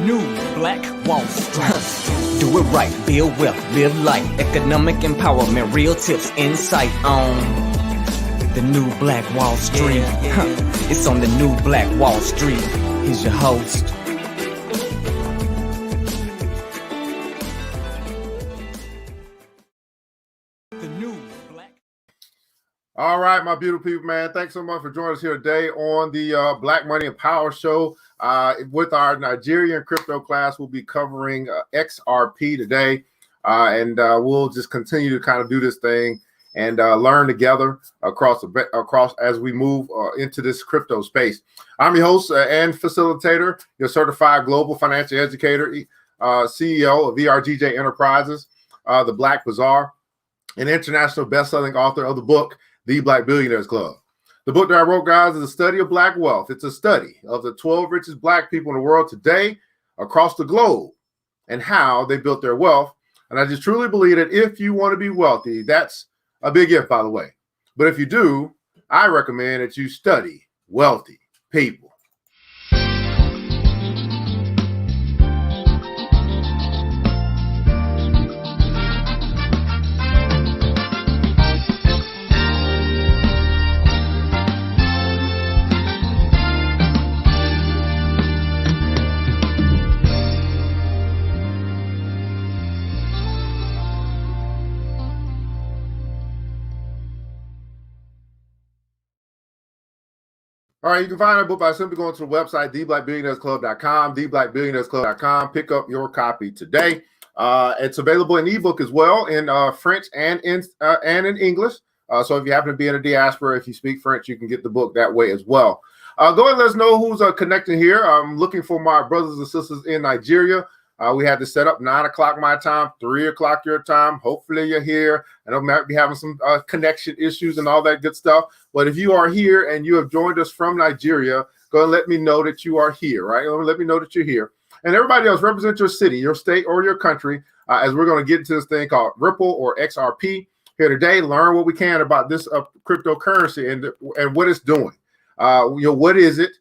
new Black Wall Street. Do it right, build wealth, live life, economic empowerment, real tips, insight on the new Black Wall Street. It's on the new Black Wall Street. Here's your host. The new Black. All right, my beautiful people, man. Thanks so much for joining us here today on the Black Money and Power Show. With our Nigerian crypto class, we'll be covering XRP today, and we'll just continue to kind of do this thing and learn together across as we move into this crypto space. I'm your host and facilitator, your certified global financial educator, CEO of VRGJ Enterprises, the Black Bazaar, an international best-selling author of the book, The Black Billionaires Club. The book that I wrote, guys, is a study of Black wealth. It's a study of the 12 richest Black people in the world today across the globe and how they built their wealth. And I just truly believe that if you want to be wealthy, that's a big if, by the way. But if you do, I recommend that you study wealthy people. All right, you can find our book by simply going to the website, theblackbillionairesclub.com, theblackbillionairesclub.com. Pick up your copy today. It's available in ebook as well in French and in English. So if you happen to be in a diaspora, if you speak French, you can get the book that way as well. Go ahead and let us know who's connecting here. I'm looking for my brothers and sisters in Nigeria. We had this set up 9 o'clock my time, 3 o'clock your time. Hopefully you're here. I know we might be having some connection issues and all that good stuff. But if you are here and you have joined us from Nigeria, go ahead and let me know that you are here, right? Let me know that you're here. And everybody else, represent your city, your state, or your country as we're going to get into this thing called Ripple or XRP here today. Learn what we can about this cryptocurrency and what it's doing. What is it?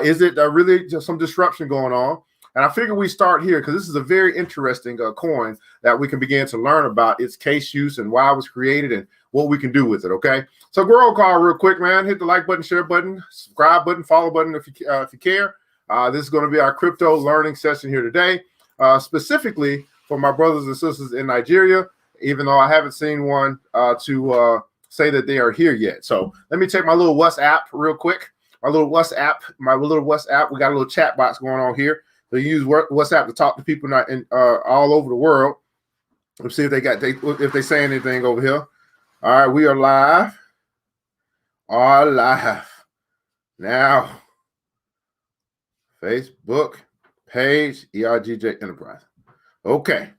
Is it really just some disruption going on? And I figure we start here because this is a very interesting coin that we can begin to learn about its case use and why it was created and what we can do with it, okay? So roll call real quick, man. Hit the like button, share button, subscribe button, follow button if you care. This is going to be our crypto learning session here today, specifically for my brothers and sisters in Nigeria, even though I haven't seen one to say that they are here yet. So let me take my little WhatsApp real quick. My little WhatsApp, we got a little chat box going on here. So you use WhatsApp to talk to people all over the world. Let's see if they say anything over here. All right, we are live. Now. Facebook page, ERGJ Enterprise. Okay.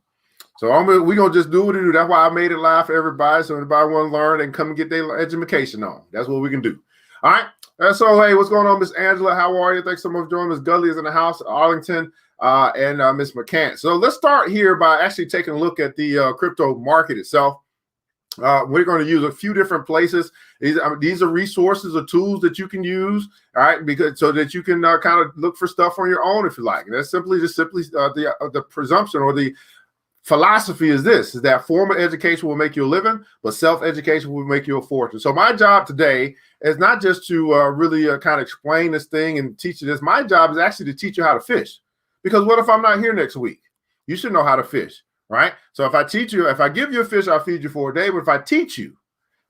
So we're going to just do what we do. That's why I made it live for everybody. So anybody want to learn, they can come and get their education on. That's what we can do. All right. So, hey, what's going on, Miss Angela? How are you? Thanks so much for joining. Miss Gully is in the house, Arlington, and Miss McCann. So let's start here by actually taking a look at the crypto market itself. We're going to use a few different places. These are resources or tools that you can use, all right, so that you can kind of look for stuff on your own if you like. And that's simply the presumption or the philosophy is that formal education will make you a living, but self-education will make you a fortune. So my job today is not just to really kind of explain this thing and teach you this. My job is actually to teach you how to fish. Because what if I'm not here next week? You should know how to fish, right? So if I give you a fish, I'll feed you for a day. But if I teach you,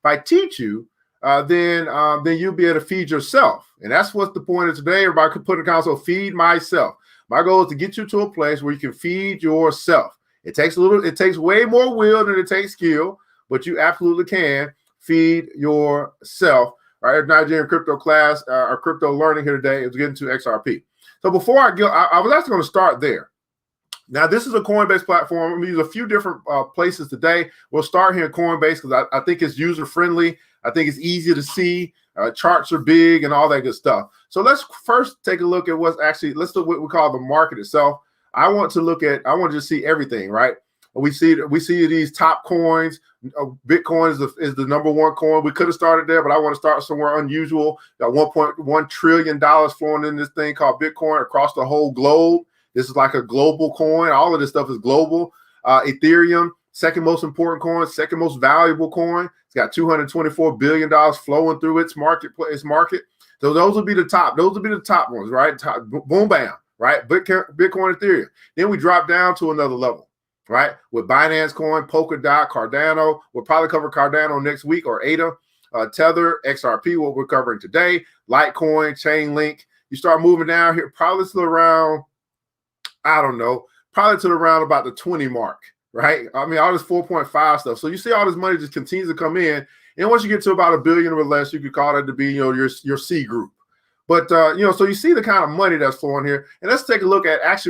then you'll be able to feed yourself. And that's what the point of today. Everybody could put in the console, feed myself. My goal is to get you to a place where you can feed yourself. It takes way more will than it takes skill, but you absolutely can feed yourself. All right, Nigerian crypto class, our crypto learning here today is getting to XRP. So before I go, I was actually going to start there. Now, this is a Coinbase platform. I'm going to use a few different places today. We'll start here in Coinbase because I think it's user-friendly. I think it's easy to see. Charts are big and all that good stuff. So let's first take a look at let's do what we call the market itself. I want to just see everything, right? We see these top coins. Bitcoin is the number one coin. We could have started there, but I want to start somewhere unusual. Got $1.1 trillion flowing in this thing called Bitcoin across the whole globe. This is like a global coin. All of this stuff is global. Ethereum, second most important coin, second most valuable coin. It's got $224 billion flowing through its market. So those would be the top. Those would be the top ones, right? Top, boom, bam, right? Bitcoin, Ethereum. Then we drop down to another level, right? With Binance Coin, Polkadot, Cardano. We'll probably cover Cardano next week, or ADA, Tether, XRP, what we're covering today, Litecoin, Chainlink. You start moving down here, probably to around, I don't know, probably to around about the 20 mark, right? I mean, all this 4.5 stuff. So you see all this money just continues to come in. And once you get to about $1 billion or less, you could call that to be, your C group. But, so you see the kind of money that's flowing here. And let's take a look at let's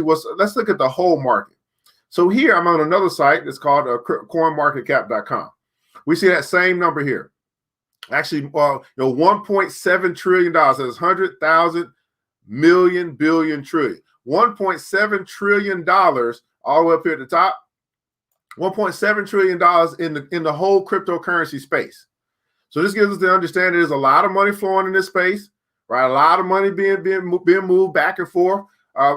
look at the whole market. So here I'm on another site that's called coinmarketcap.com. We see that same number here. Actually, $1.7 trillion. That's 100,000 million, billion, trillion. $1.7 trillion all the way up here at the top. $1.7 trillion in the whole cryptocurrency space. So this gives us the understanding there's a lot of money flowing in this space, right? A lot of money being moved back and forth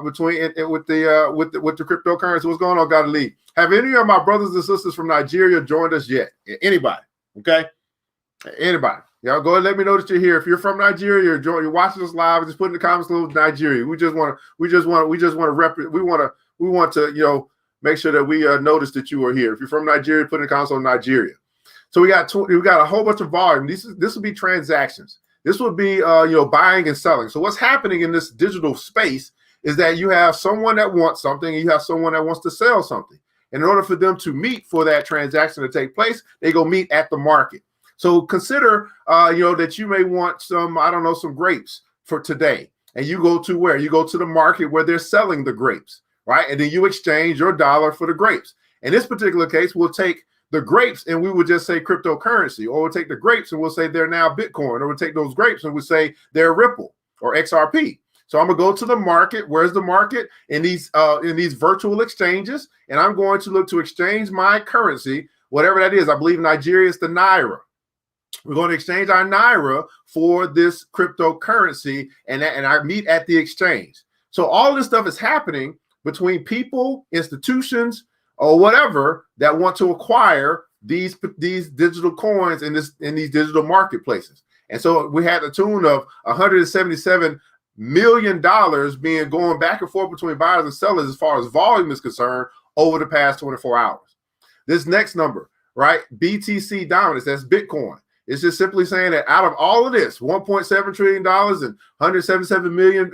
between with the cryptocurrency. What's going on, Gotta Leave? Have any of my brothers and sisters from Nigeria joined us yet? Anybody? Okay, anybody? Y'all go and let me know that you're here. If you're from Nigeria, you're watching us live, just put in the comments below Nigeria. We want to make sure that we notice that you are here. If you're from Nigeria, put in the comments on Nigeria. So we got a whole bunch of volume. This would be transactions. This would be buying and selling. So what's happening in this digital space is that you have someone that wants something, and you have someone that wants to sell something. And in order for them to meet for that transaction to take place, they go meet at the market. So consider that you may want some grapes for today, and you go to where? You go to the market where they're selling the grapes, right? And then you exchange your dollar for the grapes. In this particular case, we'll take the grapes and we would just say cryptocurrency, or we'll take the grapes and we'll say they're now Bitcoin, or we'll take those grapes and we'll say they're Ripple or XRP. So I'm gonna go to the market. Where's the market? In these virtual exchanges, and I'm going to look to exchange my currency, whatever that is. I believe in Nigeria it's the Naira. We're going to exchange our Naira for this cryptocurrency, and I meet at the exchange. So all this stuff is happening between people, institutions, or whatever that want to acquire these digital coins in these digital marketplaces. And so we had the tune of $177 million going back and forth between buyers and sellers as far as volume is concerned over the past 24 hours. This next number, right? BTC dominance, that's Bitcoin. It's just simply saying that out of all of this, $1.7 trillion and 177 million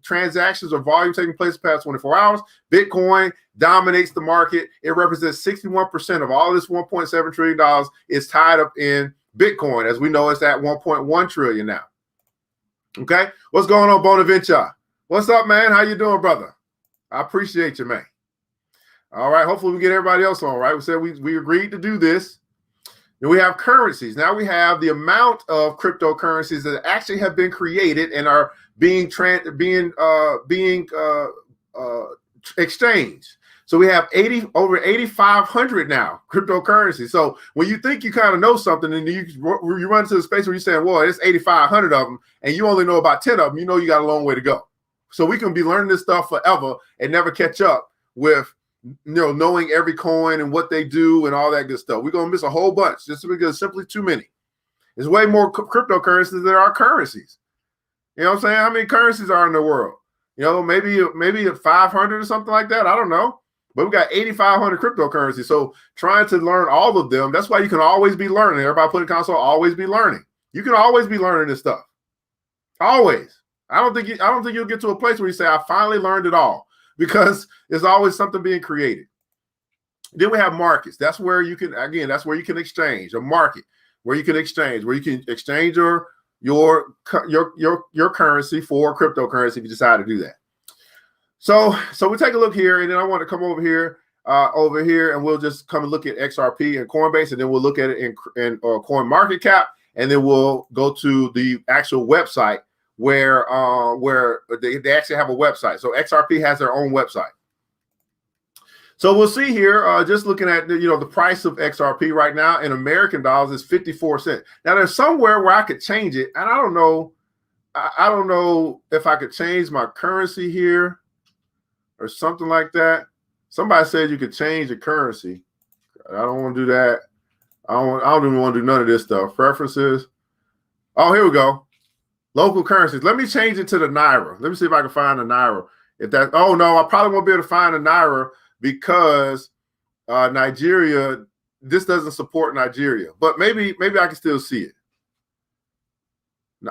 transactions or volume taking place the past 24 hours, Bitcoin dominates the market. It represents 61% of all this $1.7 trillion is tied up in Bitcoin. As we know, it's at 1.1 trillion now. Okay, what's going on, Bonaventure? What's up, man? How you doing, brother? I appreciate you, man. All right, hopefully we get everybody else on, right? We said we agreed to do this. Then we have currencies. Now we have the amount of cryptocurrencies that actually have been created and are being exchanged. So we have over 8,500 now cryptocurrencies. So when you think you kind of know something, and you run into the space where you're saying, well, it's 8,500 of them, and you only know about 10 of them, you got a long way to go. So we can be learning this stuff forever and never catch up with knowing every coin and what they do and all that good stuff. We're going to miss a whole bunch just because simply too many. There's way more cryptocurrencies than there are currencies. You know what I'm saying? How many currencies are in the world? Maybe 500 or something like that. I don't know. But we got 8,500 cryptocurrencies. So trying to learn all of them, that's why you can always be learning. Everybody put in console, always be learning. You can always be learning this stuff. Always. I don't think you'll get to a place where you say, I finally learned it all. Because there's always something being created. Then we have markets. That's where you can exchange. A market where you can exchange your currency for cryptocurrency if you decide to do that. So we take a look here, and then I want to come over here, and we'll just come and look at XRP and Coinbase, and then we'll look at it in CoinMarketCap, and then we'll go to the actual website where they actually have a website. So XRP has their own website. So we'll see here, just looking at the price of XRP right now in American dollars is 54 cents. Now there's somewhere where I could change it, and I don't know if I could change my currency here. or something like that. Somebody said you could change the currency. I don't want to do that. I don't even want to do none of this stuff. Preferences. Oh, here we go. Local currencies. Let me change it to the Naira. Let me see if I can find the Naira. If that, oh no, I probably won't be able to find the Naira because Nigeria, this doesn't support Nigeria. But maybe I can still see it.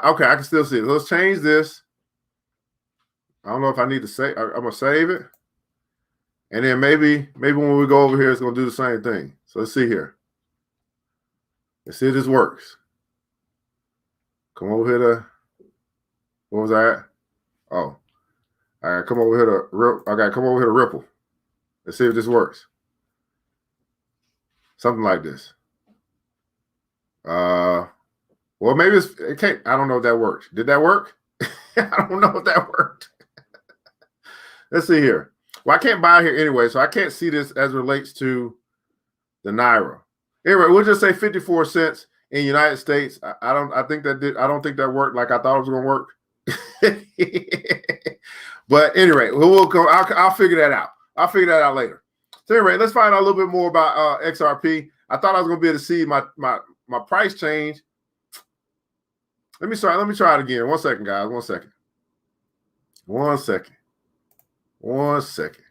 Okay, I can still see it. Let's change this. I don't know if I need to save. I'm gonna save it. And then maybe when we go over here, it's gonna do the same thing. So let's see here. Let's see if this works. Come over here to, what was that? Oh, I gotta come over here to Ripple. Let's see if this works. Something like this. Well, maybe it can't. I don't know if that worked. Did that work? I don't know if that worked. Let's see here. Well, I can't buy here anyway, so I can't see this as it relates to the Naira. Anyway, we'll just say 54 cents in United States. I don't think that worked like I thought it was gonna work. But anyway, we'll go. I'll figure that out. I'll figure that out later. So anyway, let's find out a little bit more about XRP. I thought I was gonna be able to see my price change. Let me try it again. 1 second, guys. 1 second. 1 second. 1 second.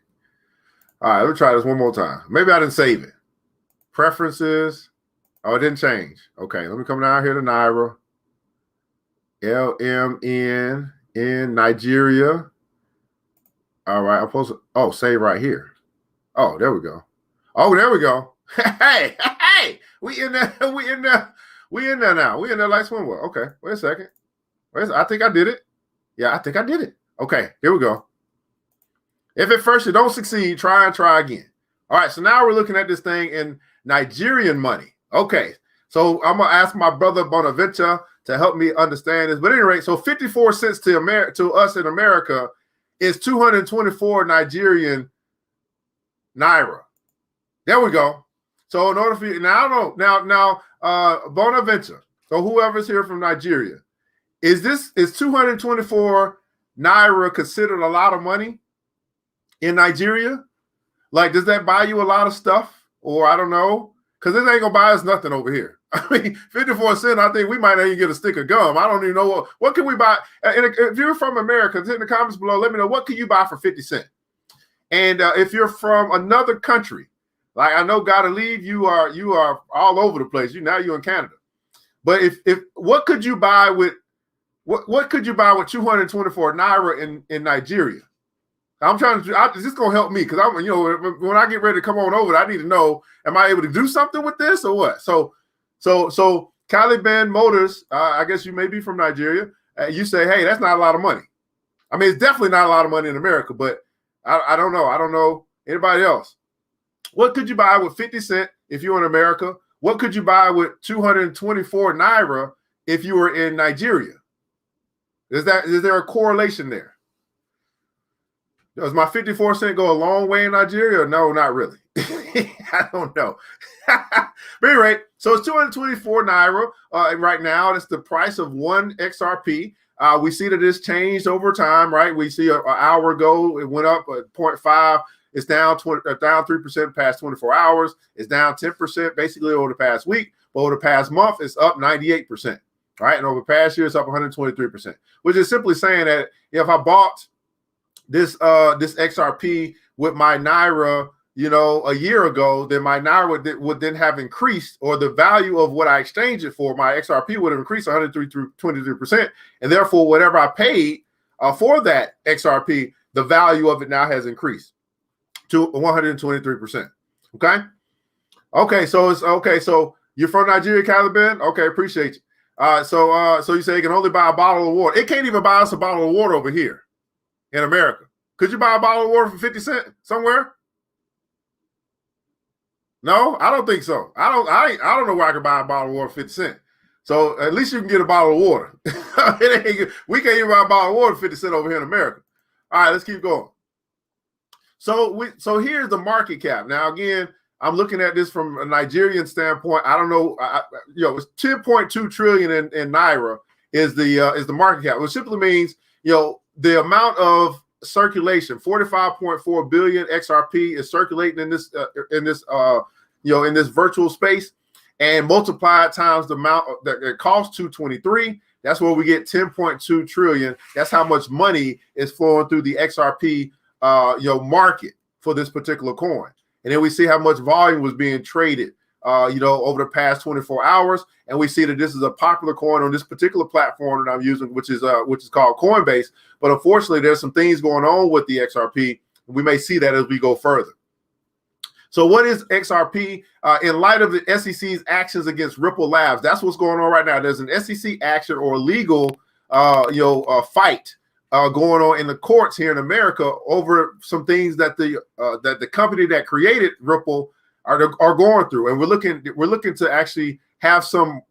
All right, let me try this one more time. Maybe I didn't save it. Preferences. Oh, it didn't change. Okay, let me come down here to Naira. LMN in Nigeria. All right, I'm supposed to, save right here. Oh, there we go. Oh, there we go. Hey, we in there now. We in there like swimwear. Okay, wait a second. I think I did it. Yeah, I think I did it. Okay, here we go. If at first you don't succeed, try again. All right, so now we're looking at this thing in Nigerian money. Okay, so I'm gonna ask my brother Bonaventure to help me understand this. But at any rate, so 54 cents to us in America is 224 Nigerian Naira. There we go. So in order for you, now I don't know, now Bonaventure, so whoever's here from Nigeria, is 224 Naira considered a lot of money in Nigeria? Like, does that buy you a lot of stuff? Or I don't know, because this ain't gonna buy us nothing over here. I mean, 54 cents, I think we might not even get a stick of gum. I don't even know what can we buy. And if you're from America, hit in the comments below, let me know, what can you buy for 50 cents? And if you're from another country, like I know Gotta Leave, you are all over the place. You're in Canada. But if what could you buy with what could you buy with 224 Naira in Nigeria? I'm trying to. This is gonna help me because I'm, when I get ready to come on over, I need to know: am I able to do something with this or what? So Caliban Motors. I guess you may be from Nigeria. You say, hey, that's not a lot of money. I mean, it's definitely not a lot of money in America, but I don't know. I don't know anybody else. What could you buy with 50 cents if you're in America? What could you buy with 224 Naira if you were in Nigeria? Is there a correlation there? Does my 54 cent go a long way in Nigeria? No, not really. I don't know. But anyway, so it's 224 Naira right now. That's the price of one XRP. We see that it's changed over time, right? We see an hour ago, it went up 0.5. It's down 3% past 24 hours. It's down 10% basically over the past week. But over the past month, it's up 98%. Right? And over the past year, it's up 123%, which is simply saying that if I bought this XRP with my Naira, a year ago, then my Naira would then have increased, or the value of what I exchanged it for, my XRP would have increased 123%, and therefore whatever I paid for that XRP, the value of it now has increased to 123%. Okay, so it's okay. So you're from Nigeria, Caliban? Okay, appreciate you. So you say you can only buy a bottle of water. It can't even buy us a bottle of water over here in America. Could you buy a bottle of water for 50 cents somewhere? No, I don't think so. I don't know where I can buy a bottle of water for 50 cents. So at least you can get a bottle of water. We can't even buy a bottle of water for 50 cents over here in America. All right, let's keep going. So here's the market cap. Now again, I'm looking at this from a Nigerian standpoint. I don't know, it's 10.2 trillion in Naira is the market cap, which simply means the amount of circulation. 45.4 billion XRP is circulating in this in this virtual space, and multiplied times the amount that it costs 223. That's where we get 10.2 trillion. That's how much money is flowing through the XRP market for this particular coin. And then we see how much volume was being traded over the past 24 hours. And we see that this is a popular coin on this particular platform that I'm using, which is called Coinbase. But unfortunately, there's some things going on with the XRP. We may see that as we go further. So what is XRP? In light of the SEC's actions against Ripple Labs, that's what's going on right now. There's an SEC action or legal fight going on in the courts here in America over some things that the company that created Ripple are going through, and we're looking to actually have some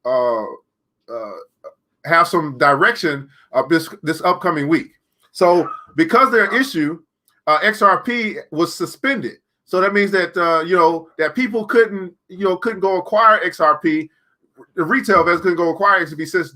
direction of this upcoming week. So because their issue, XRP was suspended. So that means that that people couldn't go acquire XRP. The retail investors couldn't go acquire XRP since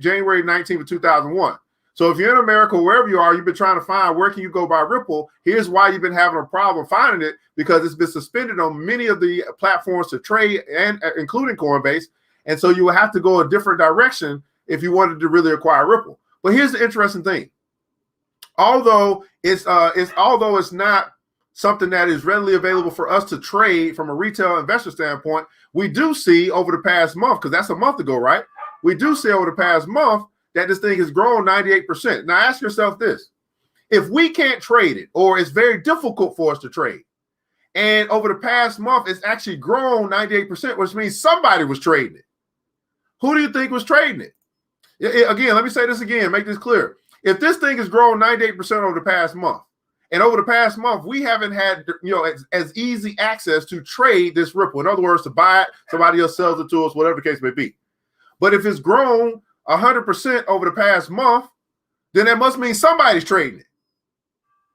January 19th of 2001. So if you're in America, wherever you are, you've been trying to find where can you go buy Ripple. Here's why you've been having a problem finding it, because it's been suspended on many of the platforms to trade, and including Coinbase. And so you will have to go a different direction if you wanted to really acquire Ripple. But here's the interesting thing: although it's not something that is readily available for us to trade from a retail investor standpoint, we do see over the past month, because that's a month ago, right? We do see over the past month that this thing has grown 98%. Now ask yourself this: if we can't trade it, or it's very difficult for us to trade, and over the past month it's actually grown 98%, which means somebody was trading it. Who do you think was trading it? Again, let me say this again, make this clear. If this thing has grown 98% over the past month, and over the past month we haven't had as easy access to trade this Ripple, in other words, to buy it, somebody else sells it to us, whatever the case may be. But if it's grown 100% over the past month, then that must mean somebody's trading it.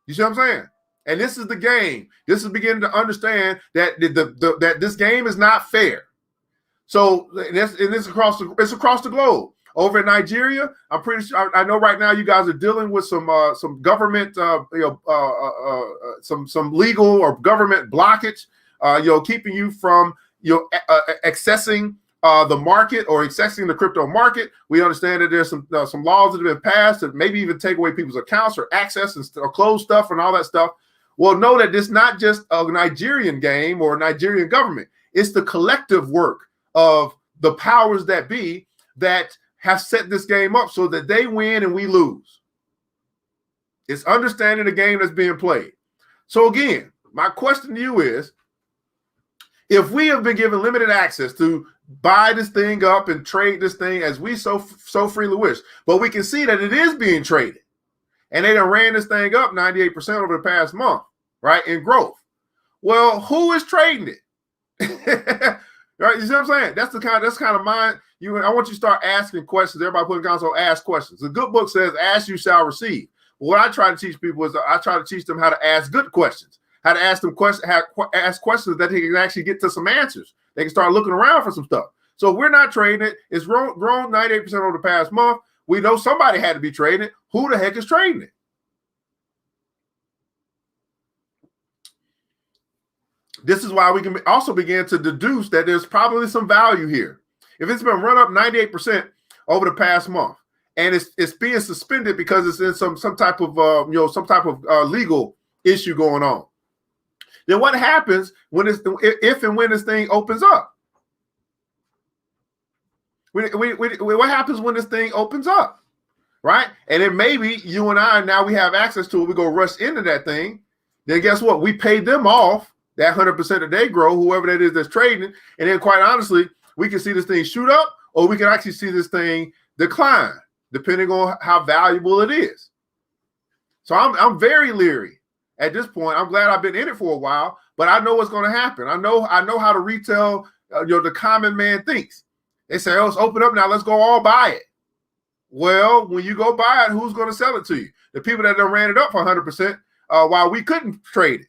You see what I'm saying? And this is the game. This is beginning to understand that that this game is not fair. So it's across the globe. Over in Nigeria, I'm pretty sure, I know right now you guys are dealing with some government some legal or government blockage, keeping you from accessing the market or accessing the crypto market. We understand that there's some laws that have been passed that maybe even take away people's accounts or access or close stuff and all that stuff. Well, know that it's not just a Nigerian game or a Nigerian government. It's the collective work of the powers that be that have set this game up so that they win and we lose. It's understanding the game that's being played. So again, my question to you is, if we have been given limited access to buy this thing up and trade this thing as we so freely wish, but we can see that it is being traded, and they done ran this thing up 98% over the past month, right, in growth. Well, who is trading it? Right, you see what I'm saying? That's kind of mind. I want you to start asking questions. Everybody put in console, ask questions. The good book says, "Ask, you shall receive." But what I try to teach people is I try to teach them how to ask good questions, how to ask them questions, ask questions that they can actually get to some answers. They can start looking around for some stuff. So if we're not trading it, it's grown 98% over the past month. We know somebody had to be trading it. Who the heck is trading it? This is why we can also begin to deduce that there's probably some value here. If it's been run up 98% over the past month, and it's being suspended because it's in some type of legal issue going on, then what happens if and when this thing opens up? What happens when this thing opens up, right? And then maybe you and I, now we have access to it, we go rush into that thing. Then guess what? We paid them off that 100% that they grow, whoever that is that's trading. And then quite honestly, we can see this thing shoot up, or we can actually see this thing decline, depending on how valuable it is. So I'm very leery at this point. I'm glad I've been in it for a while, but I know what's going to happen. I know how the retail, the common man thinks. They say, "Oh, it's open up now. Let's go all buy it." Well, when you go buy it, who's going to sell it to you? The people that done ran it up for 100%, while we couldn't trade it.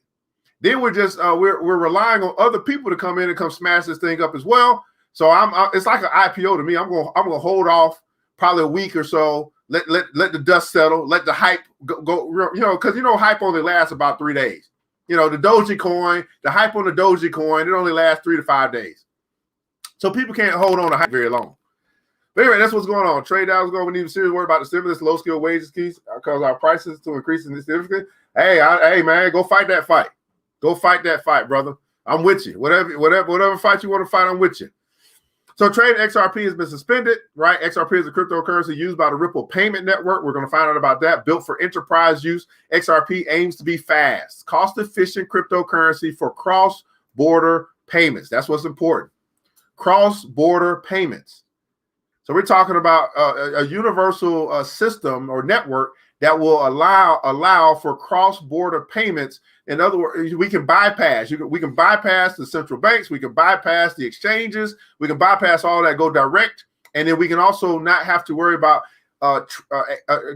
Then we're just we're relying on other people to come in and come smash this thing up as well. So it's like an IPO to me. I'm gonna hold off probably a week or so, Let the dust settle. Let the hype go. Because hype only lasts about 3 days. The Doji coin, the hype on the Doji coin, it only lasts 3 to 5 days. So people can't hold on to hype very long. But anyway, that's what's going on. Trade down is going. We need to seriously worry about the stimulus, low skill wages keys, because our prices to increase significantly. Hey, man, go fight that fight. Go fight that fight, brother. I'm with you. Whatever fight you want to fight, I'm with you. So trading XRP has been suspended, right? XRP is a cryptocurrency used by the Ripple payment network. We're going to find out about that. Built for enterprise use, XRP aims to be fast, cost-efficient cryptocurrency for cross-border payments. That's what's important. Cross-border payments. So we're talking about a universal system or network that will allow for cross-border payments. In other words, we can bypass. We can bypass the central banks. We can bypass the exchanges. We can bypass all that, go direct, and then we can also not have to worry about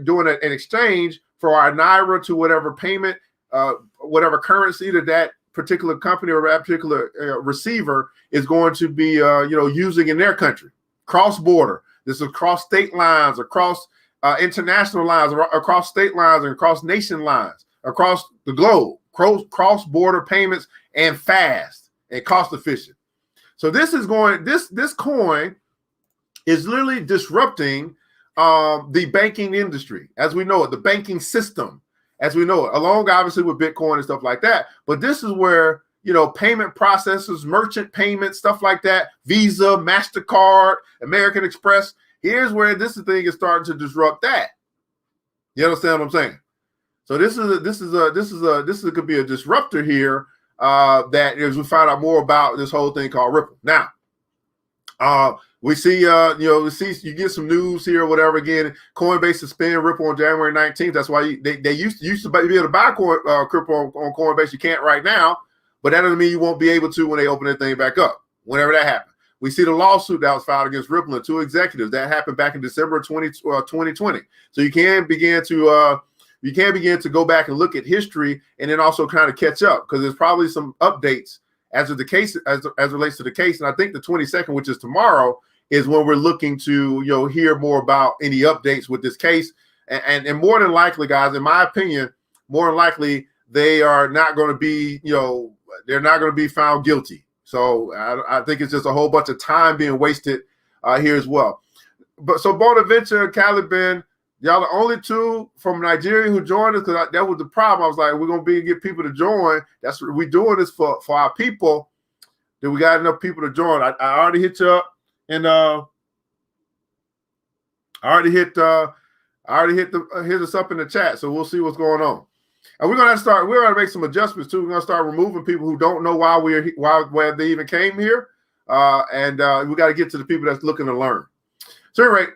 doing an exchange for our naira to whatever payment, whatever currency that particular company or that particular receiver is going to be, using in their country. Cross-border. This is across state lines, across international lines, across state lines, and across nation lines, across the globe. Cross-border payments and fast and cost-efficient. So this coin is literally disrupting the banking industry as we know it, the banking system as we know it, along obviously with Bitcoin and stuff like that. But this is where payment processors, merchant payments, stuff like that, Visa, MasterCard, American Express. Here's where this thing is starting to disrupt that. You understand what I'm saying? So this could be a disruptor here that as we find out more about this whole thing called Ripple. Now, we see you get some news here or whatever. Again, Coinbase suspended Ripple on January 19th. That's why they used to be able to buy crypto on Coinbase. You can't right now. But that doesn't mean you won't be able to when they open that thing back up, whenever that happens. We see the lawsuit that was filed against Ripple and 2 executives. That happened back in December 2020. So you can begin to go back and look at history and then also kind of catch up, because there's probably some updates as of the case as relates to the case. And I think the 22nd, which is tomorrow, is when we're looking to hear more about any updates with this case. And more than likely, guys, in my opinion, more than likely they are not going to be they're not going to be found guilty. So I think it's just a whole bunch of time being wasted here as well. But so Bonaventure, Caliban, y'all the only two from Nigeria who joined us, because that was the problem. I was like, we're going to get people to join. That's what we're doing this for our people. That we got enough people to join. I already hit you up, and I already hit us up in the chat. So we'll see what's going on. And we're going to make some adjustments too. We're going to start removing people who don't know why they even came here. And we got to get to the people that's looking to learn. So anyway,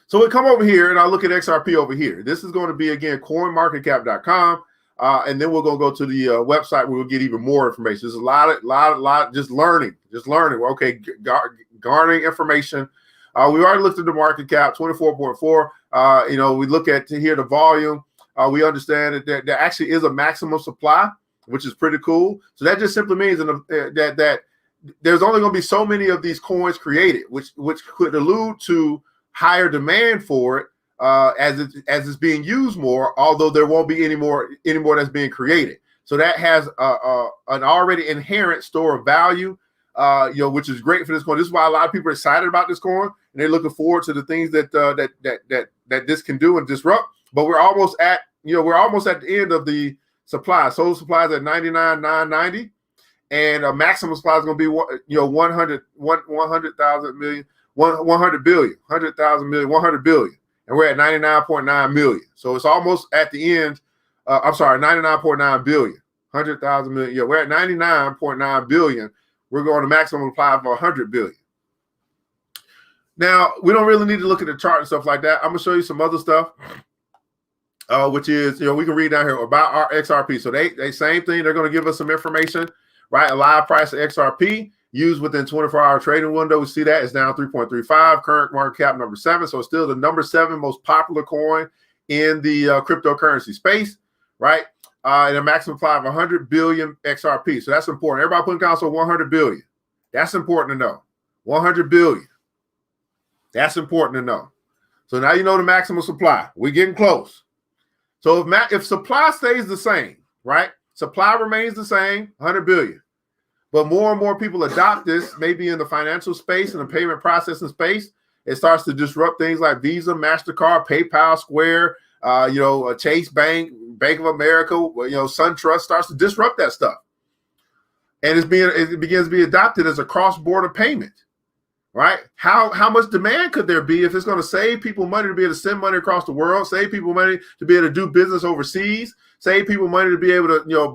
so we come over here and I'll look at XRP over here. This is going to be, again, coinmarketcap.com. And then we're going to go to the website where we'll get even more information. There's a lot, just learning. Okay, garnering information. We already looked at the market cap, 24.4. We look at here the volume. We understand that there actually is a maximum supply, which is pretty cool. So that just simply means that there's only going to be so many of these coins created, which could allude to higher demand for it as it's being used more. Although there won't be any more that's being created. So that has an already inherent store of value, which is great for this coin. This is why a lot of people are excited about this coin, and they're looking forward to the things that this can do and disrupt. But we're almost at the end of the supply. Solar supply is at 99,990, and a maximum supply is going to be 100,000 million, 100 billion, 100,000 million, 100 billion, and we're at 99.9 million. So it's almost at the end. 99.9 billion, 100,000 million. Yeah, we're at 99.9 billion. We're going to maximum supply for 100 billion. Now, we don't really need to look at the chart and stuff like that. I'm going to show you some other stuff. Which is, we can read down here about our XRP. So they same thing. They're going to give us some information, right? A live price of XRP used within 24-hour trading window. We see that it's down 3.35. Current market cap number 7. So it's still the number 7 most popular coin in the cryptocurrency space, right? And a maximum supply of 100 billion XRP. So that's important. Everybody putting count on 100 billion. That's important to know. 100 billion. That's important to know. So now you know the maximum supply. We're getting close. So if supply stays the same, right? Supply remains the same, 100 billion. But more and more people adopt this, maybe in the financial space and the payment processing space. It starts to disrupt things like Visa, MasterCard, PayPal, Square, Chase Bank, Bank of America, SunTrust starts to disrupt that stuff. And it begins to be adopted as a cross-border payment, right? How much demand could there be if it's going to save people money to be able to send money across the world, save people money to be able to do business overseas, save people money to be able to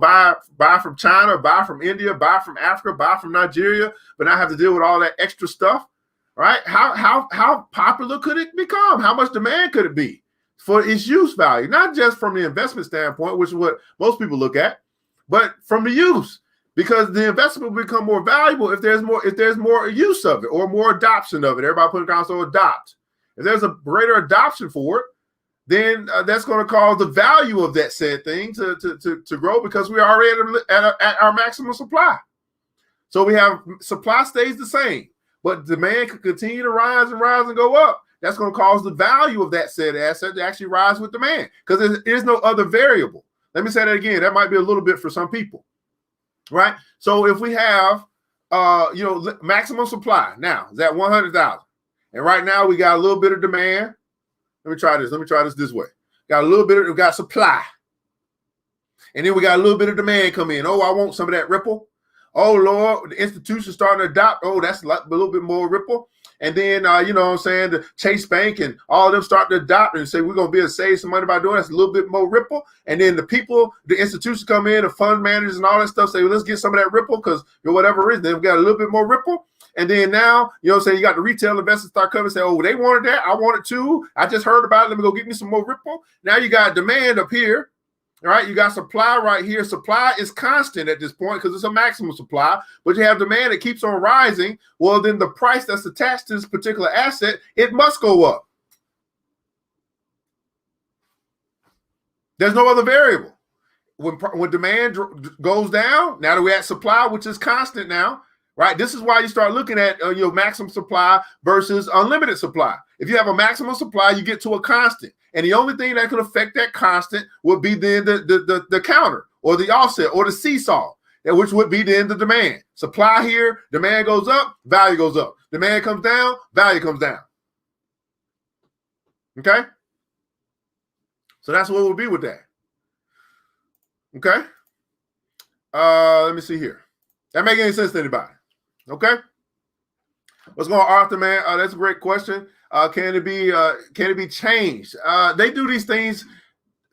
buy from China, buy from India, buy from Africa, buy from Nigeria, but not have to deal with all that extra stuff, right? How popular could it become? How much demand could it be for its use value? Not just from the investment standpoint, which is what most people look at, but from the use. Because the investment will become more valuable if there's more use of it or more adoption of it. Everybody put it down, so adopt. If there's a greater adoption for it, then that's going to cause the value of that said thing to grow, because we're already at our maximum supply. So we have supply stays the same, but demand can continue to rise and go up. That's going to cause the value of that said asset to actually rise with demand, because there is no other variable. Let me say that again. That might be a little bit for some people. Right. So if we have, maximum supply now is at 100,000. And right now we got a little bit of demand. Let me try this way. We got supply. And then we got a little bit of demand come in. Oh, I want some of that Ripple. Oh, Lord, the institution's starting to adopt. Oh, that's a little bit more Ripple. And then, the Chase Bank and all of them start to adopt and say, we're going to be able to save some money by doing that's a little bit more Ripple. And then the institutions come in, the fund managers and all that stuff say, well, let's get some of that Ripple because for whatever reason, they've got a little bit more Ripple. And then now, you got the retail investors start coming and say, oh, they wanted that. I want it too. I just heard about it. Let me go get me some more Ripple. Now you got demand up here. All right, you got supply right here. Supply is constant at this point because it's a maximum supply, but you have demand that keeps on rising. Well, then the price that's attached to this particular asset, it must go up. There's no other variable. When demand goes down, now that we're at supply, which is constant now, right? This is why you start looking at your maximum supply versus unlimited supply. If you have a maximum supply, you get to a constant. And the only thing that could affect that constant would be then the counter or the offset or the seesaw, which would be then the demand. Supply here, demand goes up, value goes up. Demand comes down, value comes down. Okay? So that's what it would be with that. Okay? Let me see here. That make any sense to anybody? Okay? What's going on, Arthur, man? That's a great question. Can it be changed? They do these things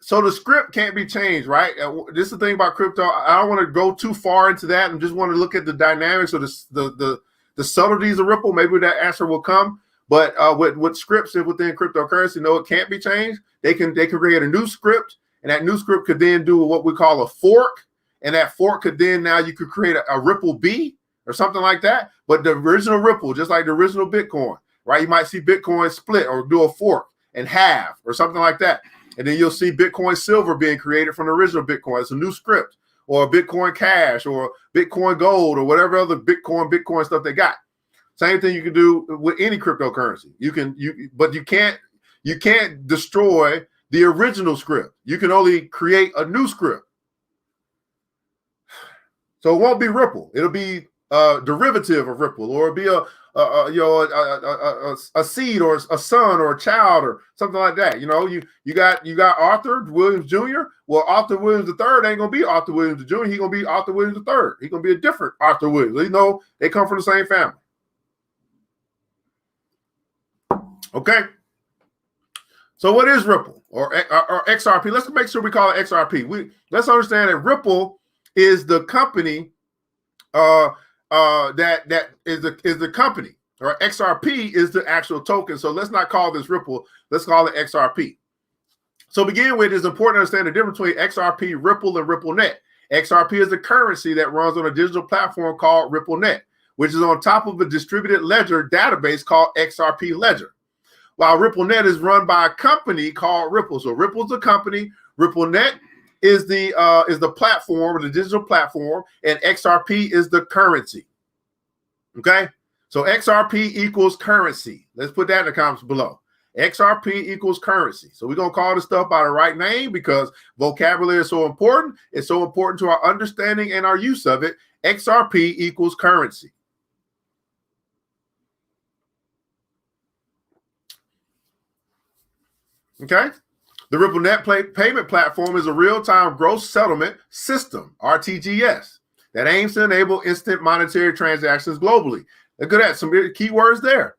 so the script can't be changed, right? This is the thing about crypto. I don't want to go too far into that and just want to look at the dynamics or the subtleties of Ripple. Maybe that answer will come. But with scripts within cryptocurrency, no, it can't be changed. They can create a new script, and that new script could then do what we call a fork, and that fork could then now you could create a Ripple B or something like that. But the original Ripple, just like the original Bitcoin, right? You might see Bitcoin split or do a fork and halve or something like that. And then you'll see Bitcoin Silver being created from the original Bitcoin. It's a new script, or Bitcoin Cash or Bitcoin Gold or whatever other Bitcoin stuff they got. Same thing you can do with any cryptocurrency. But you can't destroy the original script. You can only create a new script. So it won't be Ripple. It'll be a derivative of Ripple, or it'll be a seed or a son or a child or something like that. You got Arthur Williams Jr. Well, Arthur Williams III ain't gonna be Arthur Williams Jr. He's gonna be Arthur Williams III. He's gonna be a different Arthur Williams. They come from the same family. Okay. So what is Ripple or XRP? Let's make sure we call it XRP. Let's understand that Ripple is the company that is the company, or XRP is the actual token. So let's not call this Ripple. Let's call it XRP. So to begin with, it's important to understand the difference between XRP, Ripple, and RippleNet. XRP is the currency that runs on a digital platform called RippleNet, which is on top of a distributed ledger database called XRP Ledger. While RippleNet is run by a company called Ripple. So Ripple's the company, RippleNet is the platform, the digital platform, and XRP is the currency. Okay, so XRP equals currency. Let's put that in the comments below. XRP equals currency. So we're going to call this stuff by the right name because vocabulary is so important. It's so important to our understanding and our use of it. XRP equals currency. Okay. The Ripple Net Payment Platform is a real-time gross settlement system, RTGS, that aims to enable instant monetary transactions globally. Look at that. Some key words there,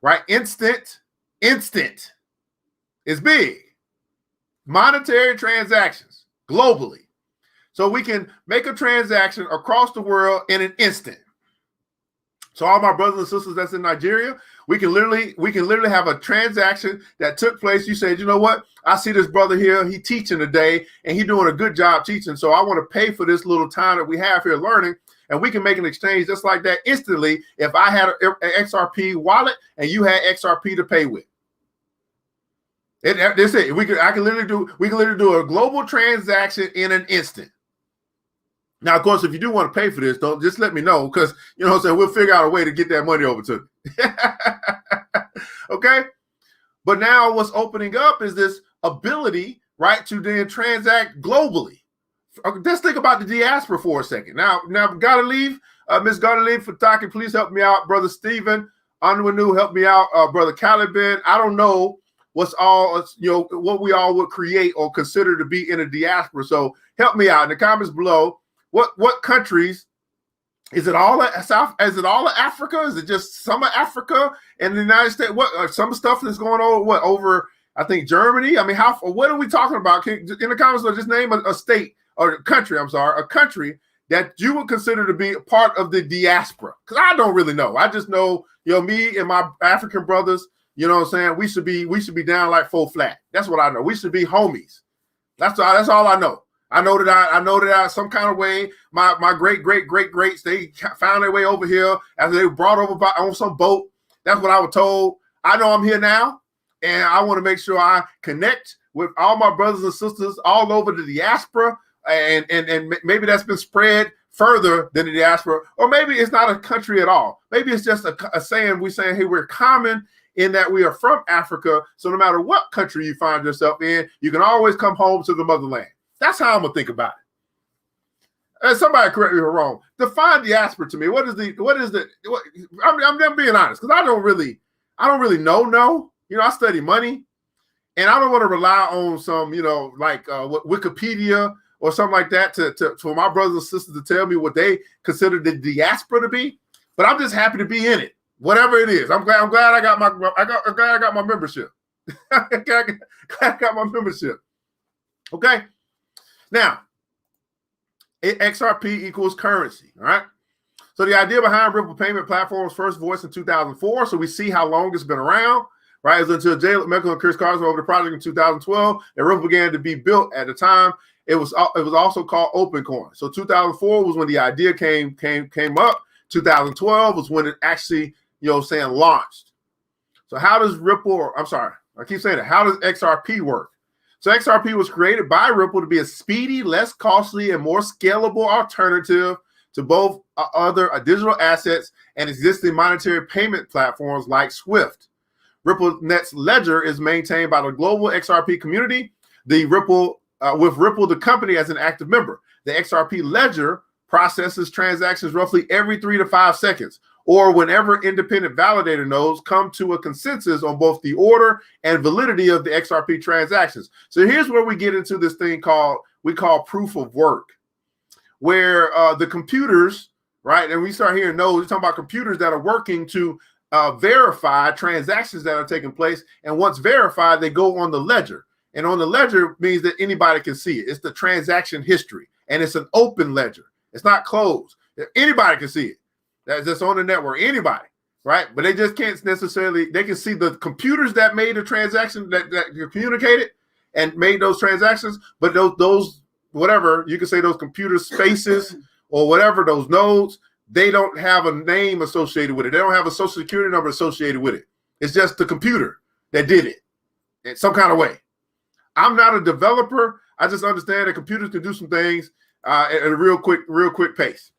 right? Instant is big. Monetary transactions globally. So we can make a transaction across the world in an instant. So all my brothers and sisters that's in Nigeria, we can literally have a transaction that took place. You said, you know what? I see this brother here. He teaching today, and he doing a good job teaching. So I want to pay for this little time that we have here learning, and we can make an exchange just like that instantly. If I had an XRP wallet and you had XRP to pay with, that's it. We can literally do a global transaction in an instant. Now, of course, if you do want to pay for this, don't just let me know because, you know what I'm saying, we'll figure out a way to get that money over to me. Okay? But now what's opening up is this ability, right, to then transact globally. Okay, let's think about the diaspora for a second. Now, gotta leave. Miss Gotta Leave Fataki, please help me out. Brother Stephen, Anwanu, help me out. Brother Caliban, I don't know what's all, what we all would create or consider to be in a diaspora. So help me out in the comments below. What countries is it? All of South? Is it all of Africa? Is it just some of Africa and the United States? What some stuff that's going on? What over? I think Germany. I mean, what are we talking about? In the comments, just name a state or a country. I'm sorry, a country that you would consider to be a part of the diaspora. Because I don't really know. I just know, me and my African brothers. You know what I'm saying? We should be down like full flat. That's what I know. We should be homies. That's all I know. I know that some kind of way, my greats, they found their way over here after they were brought over on some boat. That's what I was told. I know I'm here now, and I want to make sure I connect with all my brothers and sisters all over the diaspora, and maybe that's been spread further than the diaspora, or maybe it's not a country at all. Maybe it's just a saying. We're saying, hey, we're common in that we are from Africa, so no matter what country you find yourself in, you can always come home to the motherland. That's how I'm gonna think about it. And somebody correct me if I'm wrong. Define diaspora to me. What is the? I'm being honest because I don't really know. No, I study money, and I don't want to rely on some, like Wikipedia or something like that for my brothers and sisters to tell me what they consider the diaspora to be. But I'm just happy to be in it, whatever it is. I'm glad I got my membership. glad I got my membership. Okay. Now, XRP equals currency, all right? So the idea behind Ripple Payment Platform was first voiced in 2004, so we see how long it's been around, right? It was until Jay Michael and Chris Carson over the project in 2012 that Ripple began to be built. At the time, it was also called OpenCoin. So 2004 was when the idea came up. 2012 was when it actually, launched. So how does Ripple, I'm sorry, I keep saying that, how does XRP work? So XRP was created by Ripple to be a speedy, less costly, and more scalable alternative to both other digital assets and existing monetary payment platforms like SWIFT. RippleNet's ledger is maintained by the global XRP community. With Ripple, the company as an active member. The XRP ledger processes transactions roughly every 3 to 5 seconds, or whenever independent validator nodes come to a consensus on both the order and validity of the XRP transactions. So here's where we get into this thing we call proof of work, where the computers, right, and we start hearing nodes, we're talking about computers that are working to verify transactions that are taking place, and once verified, they go on the ledger. And on the ledger means that anybody can see it. It's the transaction history, and it's an open ledger. It's not closed. Anybody can see it. That's on the network, anybody, right? But they just can't necessarily, they can see the computers that made the transaction, that communicated and made those transactions, but those whatever, you can say those computer spaces or whatever, those nodes, they don't have a name associated with it. They don't have a social security number associated with it. It's just the computer that did it in some kind of way. I'm not a developer. I just understand that computers can do some things at a real quick pace.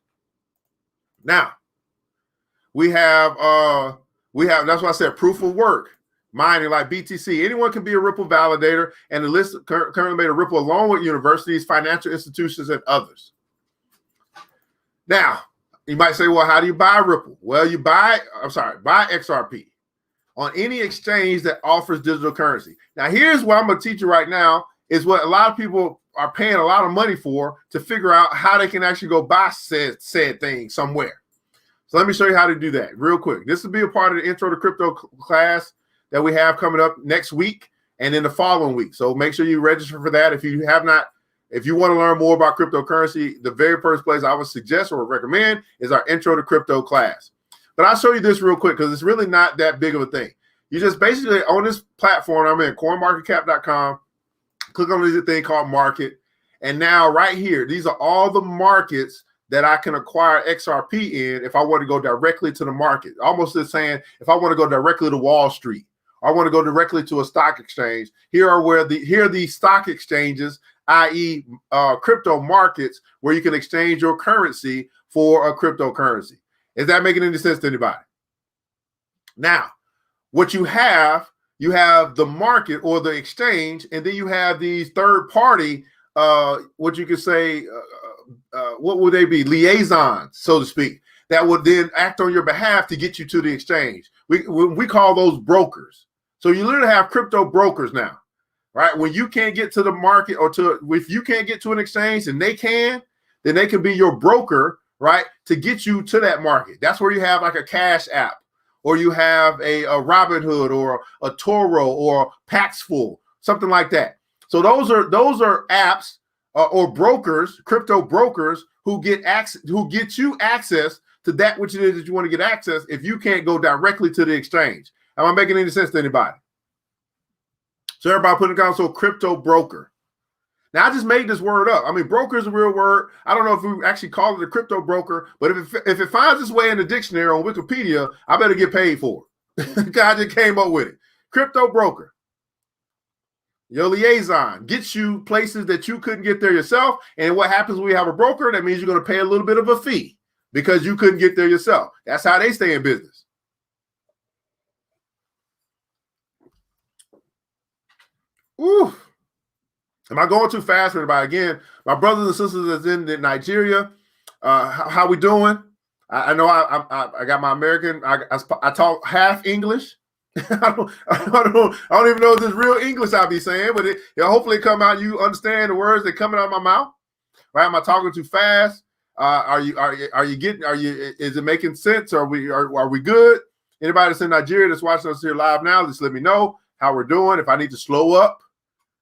Now, we have that's why I said proof of work. mining like BTC. Anyone can be a Ripple validator, and the list currently made of Ripple along with universities, financial institutions, and others. Now, you might say, well, how do you buy Ripple? Well, buy XRP on any exchange that offers digital currency. Now, here's what I'm going to teach you right now is what a lot of people are paying a lot of money for to figure out how they can actually go buy said thing somewhere. So let me show you how to do that real quick. This will be a part of the Intro to Crypto class that we have coming up next week and in the following week. So make sure you register for that. If you have not, if you want to learn more about cryptocurrency, the very first place I would suggest or recommend is our Intro to Crypto class. But I'll show you this real quick because it's really not that big of a thing. You just basically on this platform, I'm in coinmarketcap.com, click on this thing called market. And now right here, these are all the markets that I can acquire XRP in if I want to go directly to the market. Almost as saying, if I want to go directly to Wall Street, I want to go directly to a stock exchange. Here are the stock exchanges, i.e. Crypto markets, where you can exchange your currency for a cryptocurrency. Is that making any sense to anybody? Now, what you have the market or the exchange, and then you have these third party, what you could say, what would they be? Liaisons, so to speak, that would then act on your behalf to get you to the exchange. We call those brokers. So you literally have crypto brokers now, right? When you can't get to the market if you can't get to an exchange and they can, then they can be your broker, right? To get you to that market. That's where you have like a Cash App, or you have a Robinhood or a Toro or Paxful, something like that. So those are apps or brokers, crypto brokers who get you access to that which it is that you want to get access if you can't go directly to the exchange. Am I making any sense to anybody? So everybody put in the comments, so crypto broker. Now, I just made this word up. I mean, broker is a real word. I don't know if we actually call it a crypto broker, but if it finds its way in the dictionary on Wikipedia, I better get paid for it. I just came up with it. Crypto broker. Your liaison gets you places that you couldn't get there yourself. And what happens when we have a broker? That means you're going to pay a little bit of a fee because you couldn't get there yourself. That's how they stay in business. Ooh. Am I going too fast for everybody? Again, my brothers and sisters that's in Nigeria, how we doing? I know I got my American. I talk half English. I don't even know if this real English I be saying, but it'll hopefully come out. You understand the words that coming out of my mouth, right? Am I talking too fast? Is it making sense? Are we good? Anybody that's in Nigeria that's watching us here live now, just let me know how we're doing. If I need to slow up,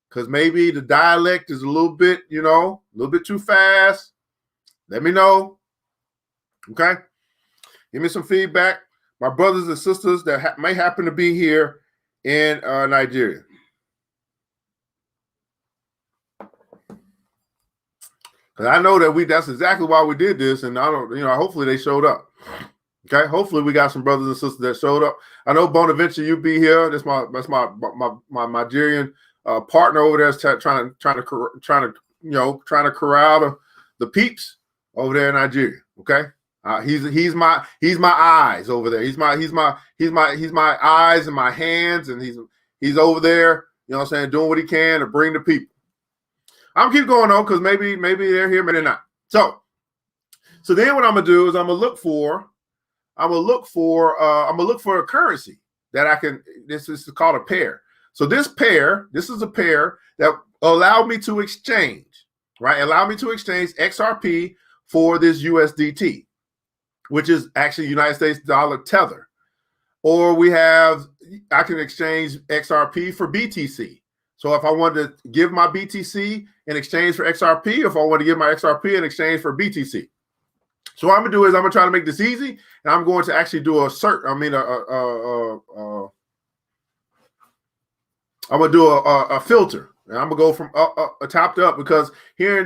because maybe the dialect is a little bit too fast, let me know. Okay, give me some feedback. My brothers and sisters that may happen to be here in Nigeria. Because I know that's exactly why we did this, and hopefully they showed up. Okay, hopefully we got some brothers and sisters that showed up. I know Bonaventure, you be here. That's my Nigerian partner over there is trying to corral the peeps over there in Nigeria. Okay. He's my eyes over there. He's my eyes and my hands, and he's over there, you know what I'm saying, doing what he can to bring the people. I'm keep going on because maybe they're here, maybe not. So then what I'm gonna do is I'm gonna look for a currency that I can. This is called a pair. So this is a pair that allowed me to exchange, right? Allow me to exchange XRP for this USDT, which is actually United States dollar tether. Or I can exchange XRP for BTC. So if I wanted to give my BTC in exchange for XRP, if I want to give my XRP in exchange for BTC. So what I'm gonna do is I'm gonna try to make this easy, and I'm going to actually do I'm gonna do a filter, and I'm gonna go from top to up, because here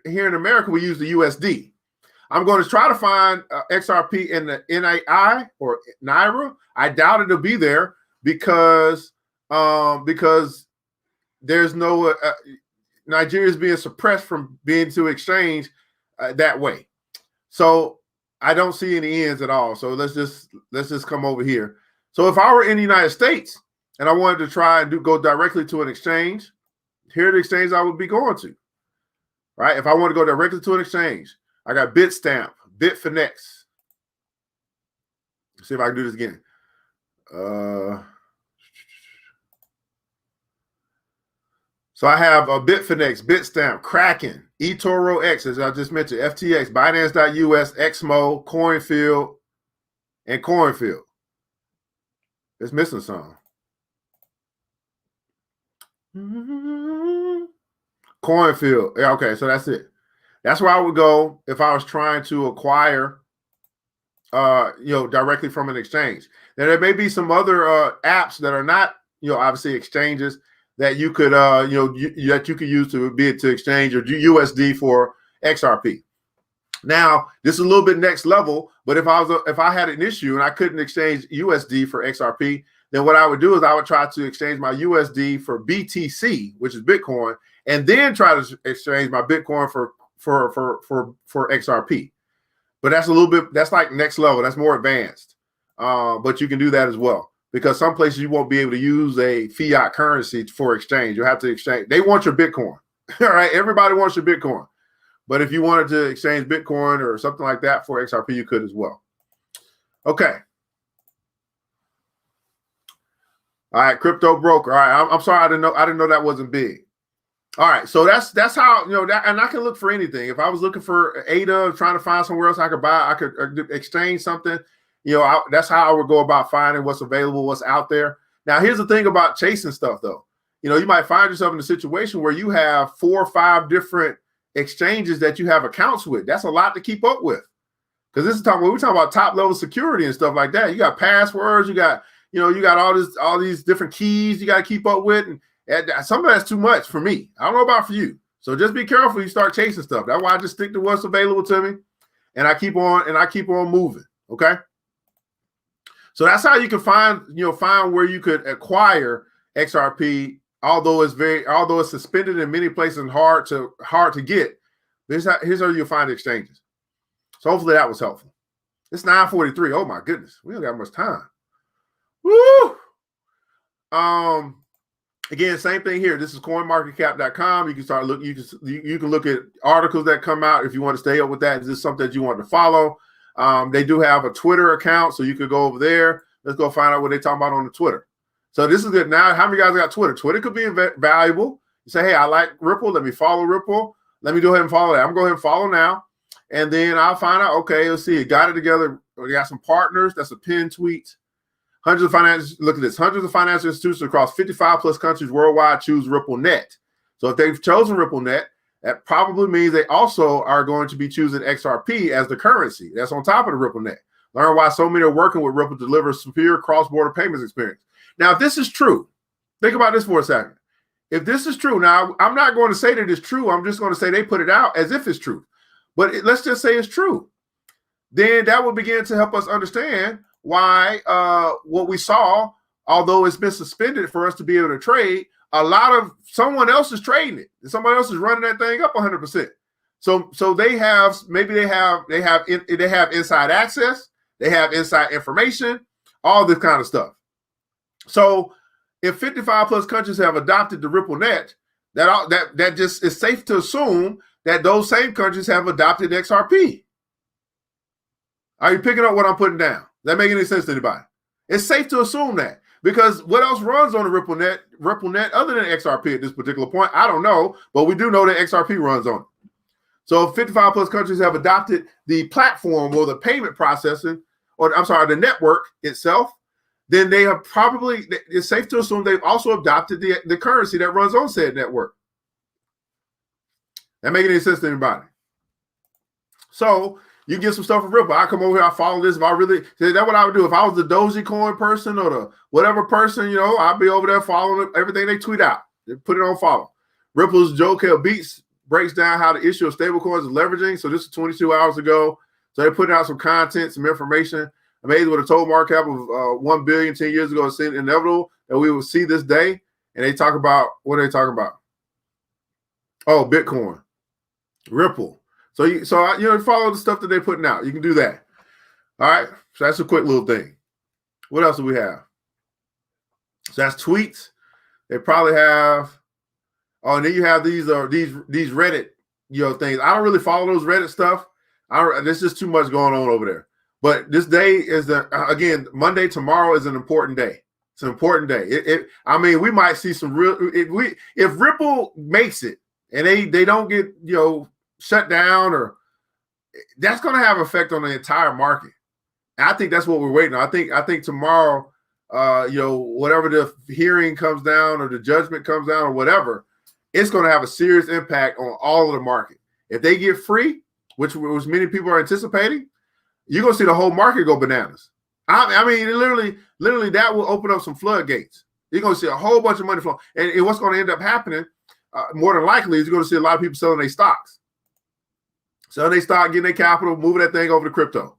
in America we use the USD. I'm going to try to find XRP in the NAI or Naira. I doubt it'll be there because there's no Nigeria is being suppressed from being to exchange that way. So I don't see any ends at all. So let's just come over here. So if I were in the United States and I wanted to try and go directly to an exchange, here are the exchanges I would be going to, right? If I want to go directly to an exchange, I got Bitstamp, Bitfinex. Let's see if I can do this again. So I have a Bitfinex, Bitstamp, Kraken, eToro X, as I just mentioned, FTX, Binance.us, XMO, Coinfield, and Coinfield. It's missing some. Coinfield. Yeah, okay, so that's it. That's where I would go if I was trying to acquire, directly from an exchange. Now, there may be some other apps that are not, obviously exchanges that you could, that you could use to be it to exchange or do USD for XRP. Now, this is a little bit next level, but if I had an issue and I couldn't exchange USD for XRP, then what I would do is I would try to exchange my USD for BTC, which is Bitcoin, and then try to exchange my Bitcoin for XRP. But that's like next level. That's more advanced. But you can do that as well, because some places you won't be able to use a fiat currency for exchange. You'll have to exchange. They want your Bitcoin. All right. Everybody wants your Bitcoin. But if you wanted to exchange Bitcoin or something like that for XRP, you could as well. Okay. All right. Crypto broker. All right. I'm sorry. I didn't know that wasn't big. All right, so that's how, and I can look for anything. If I was looking for ADA, trying to find somewhere else I could buy, I could exchange something. That's how I would go about finding what's available, what's out there. Now, here's the thing about chasing stuff, though. You might find yourself in a situation where you have 4 or 5 different exchanges that you have accounts with. That's a lot to keep up with, because we're talking about top level security and stuff like that. You got passwords, you got all these different keys you got to keep up with, and some of that's too much for me. I don't know about for you. So just be careful you start chasing stuff. That's why I just stick to what's available to me, and I keep on moving. Okay. So that's how you can find where you could acquire XRP, although it's suspended in many places and hard to get. Here's how you'll find exchanges. So hopefully that was helpful. It's 9:43. Oh my goodness, we don't got much time. Woo! Again, same thing here. This is coinmarketcap.com. You can start look. You can look at articles that come out if you want to stay up with that. Is this something that you want to follow? They do have a Twitter account, so you could go over there. Let's go find out what they're talking about on the Twitter. So this is good. Now, how many guys got Twitter? Twitter could be valuable. You say, hey, I like Ripple. Let me follow Ripple. Let me go ahead and follow that. I'm going to go ahead and follow now. And then I'll find out, okay, let's see. It got it together. We got some partners. That's a pinned tweet. Hundreds of financial institutions across 55 plus countries worldwide choose RippleNet. So if they've chosen RippleNet, that probably means they also are going to be choosing XRP as the currency that's on top of the RippleNet. Learn why so many are working with Ripple to deliver superior cross-border payments experience. Now, if this is true, think about this for a second. If this is true, now I'm not going to say that it's true. I'm just going to say they put it out as if it's true. But let's just say it's true. Then that will begin to help us understand why what we saw, although it's been suspended for us to be able to trade, someone else is trading it. Someone else is running that thing up 100%. So they have inside access, they have inside information, all this kind of stuff. So if 55 plus countries have adopted the RippleNet, that just is safe to assume that those same countries have adopted XRP. Are you picking up what I'm putting down? Does that make any sense to anybody? It's safe to assume that, because what else runs on the RippleNet other than XRP at this particular point? I don't know, but we do know that XRP runs on it. So if 55 plus countries have adopted the platform or the payment processing, the network itself, then they have it's safe to assume they've also adopted the currency that runs on said network. That make any sense to anybody? So you get some stuff from Ripple. I come over here, I follow this. If I really, that's what I would do. If I was the Dogecoin person or the whatever person, I'd be over there following everything they tweet out. They put it on follow. Ripple's Joe Kell Beats breaks down how the issue of stablecoins is leveraging. So this is 22 hours ago. So they put out some content, some information. Amazing with a total market cap of 1 billion 10 years ago. It seemed inevitable that we would see this day. And they talk about, what are they talking about? Oh, Bitcoin, Ripple. So follow the stuff that they're putting out. You can do that. All right. So that's a quick little thing. What else do we have? So that's tweets. They probably have. Oh, and then you have these Reddit, things. I don't really follow those Reddit stuff. There's just too much going on over there. But this day is again, Monday tomorrow is an important day. It's an important day. I mean, we might see some real. If Ripple makes it and they don't get shut down, or that's going to have effect on the entire market. And I think that's what we're waiting on. I think tomorrow, whatever the hearing comes down or the judgment comes down or whatever, it's going to have a serious impact on all of the market. If they get free, which many people are anticipating, you're going to see the whole market go bananas. I mean, literally, that will open up some floodgates. You're going to see a whole bunch of money flow. And what's going to end up happening, more than likely, is you're going to see a lot of people selling their stocks. Selling their stock, getting their capital, moving that thing over to crypto.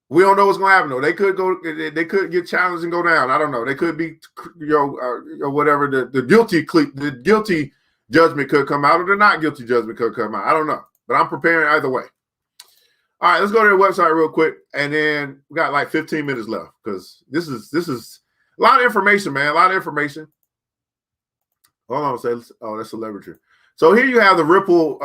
We don't know what's going to happen, though. They could get challenged and go down. I don't know. They could be, whatever, the guilty judgment could come out, or the not guilty judgment could come out. I don't know. But I'm preparing either way. All right, let's go to their website real quick, and then we got like 15 minutes left because this is a lot of information, man. A lot of information. Hold on, that's celebrity. So here you have the Ripple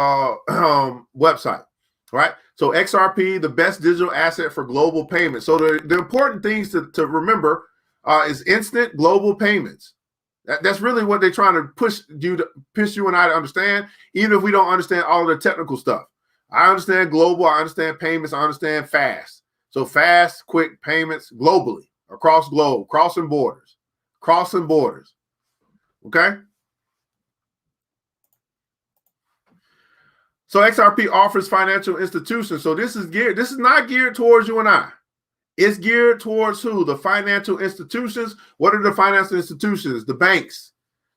website, right? So XRP, the best digital asset for global payments. So the important things to remember is instant global payments. That's really what they're trying to push you and I to understand, even if we don't understand all of the technical stuff. I understand global, I understand payments, I understand fast. So fast, quick payments globally, across globe, crossing borders. Okay? So XRP offers financial institutions. So this is not geared towards you and I. It's geared towards who? The financial institutions. What are the financial institutions? The banks,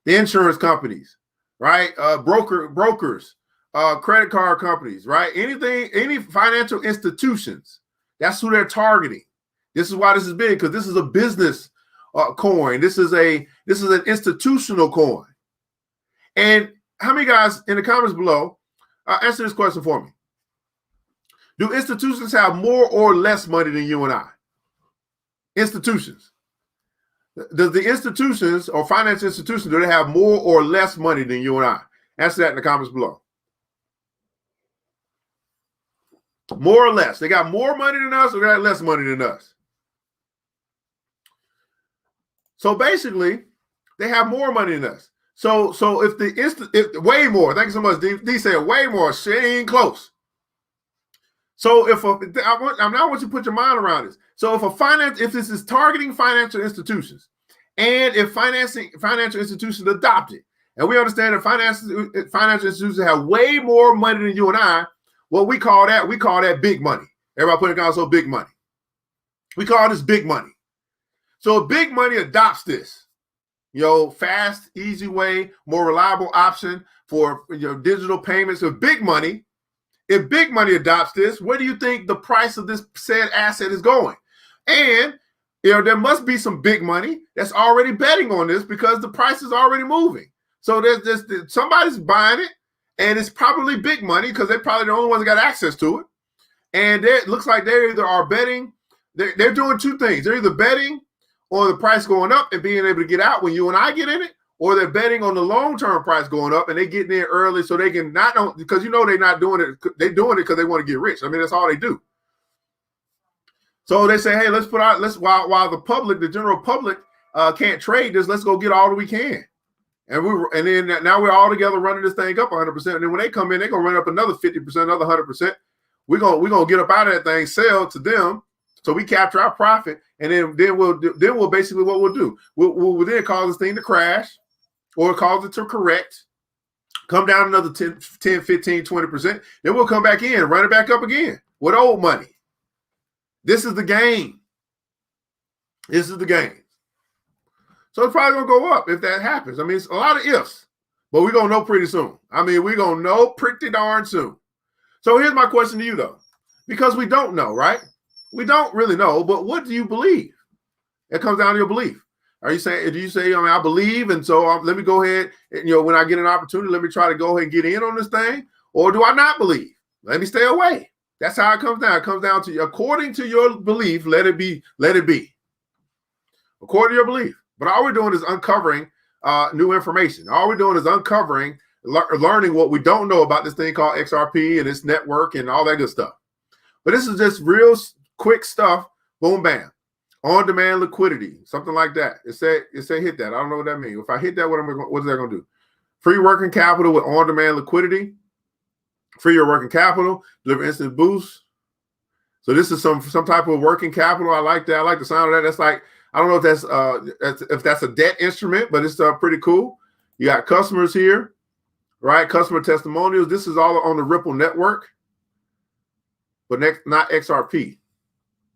the insurance companies, right? Brokers, credit card companies, right? Any financial institutions. That's who they're targeting. This is why this is big, because this is a business coin. This is an institutional coin. And how many guys in the comments below answer this question for me? Do institutions have more or less money than you and I? Institutions. Does the institutions or financial institutions, do they have more or less money than you and I? Answer that in the comments below. More or less. They got more money than us, or they got less money than us? So basically, they have more money than us. So if way more, thank you so much, D said way more, shit ain't close. So I want you to put your mind around this. So if this is targeting financial institutions, and if financial institutions adopt it, and we understand that financial institutions have way more money than you and I, what we call that big money. Everybody put it down, so big money. We call this big money. So if big money adopts this, fast, easy way, more reliable option for digital payments. If big money adopts this, where do you think the price of this said asset is going? And there must be some big money that's already betting on this, because the price is already moving. So there's somebody's buying it, and it's probably big money, because they're probably the only ones that got access to it. And it looks like they either are betting. They're doing two things. They're either betting on the price going up and being able to get out when you and I get in it, or they're betting on the long-term price going up and they get in early so they can because they're not doing it. They're doing it because they want to get rich. I mean, that's all they do. So they say, hey, while the public, the general public can't trade this, let's go get all that we can. And then now we're all together running this thing up 100%. And then when they come in, they're going to run up another 50%, another 100%. We're going to get up out of that thing, sell to them, so we capture our profit. And then we'll basically, what we'll do, we'll then cause this thing to crash, or cause it to correct, come down another 10, 15, 20%. Then we'll come back in, run it back up again with old money. This is the game. This is the game. So it's probably going to go up if that happens. I mean, it's a lot of ifs, but we're going to know pretty soon. I mean, we're going to know pretty darn soon. So here's my question to you, though, because we don't know, right? We don't really know, but what do you believe? It comes down to your belief. Do you say, I believe, and so let me go ahead, and, when I get an opportunity, let me try to go ahead and get in on this thing? Or do I not believe? Let me stay away. That's how it comes down. It comes down to, according to your belief, let it be. Let it be. According to your belief. But all we're doing is uncovering new information. All we're doing is uncovering, learning what we don't know about this thing called XRP and its network and all that good stuff. But this is just real quick stuff. Boom, bam. On-demand liquidity, something like that. It say hit that. I don't know what that means. If I hit that, what is that going to do? Free working capital with on-demand liquidity. Free your working capital. Deliver instant boost. So this is some type of working capital. I like that. I like the sound of that. That's like, I don't know if that's a debt instrument, but it's pretty cool. You got customers here, right? Customer testimonials. This is all on the Ripple network, but not XRP.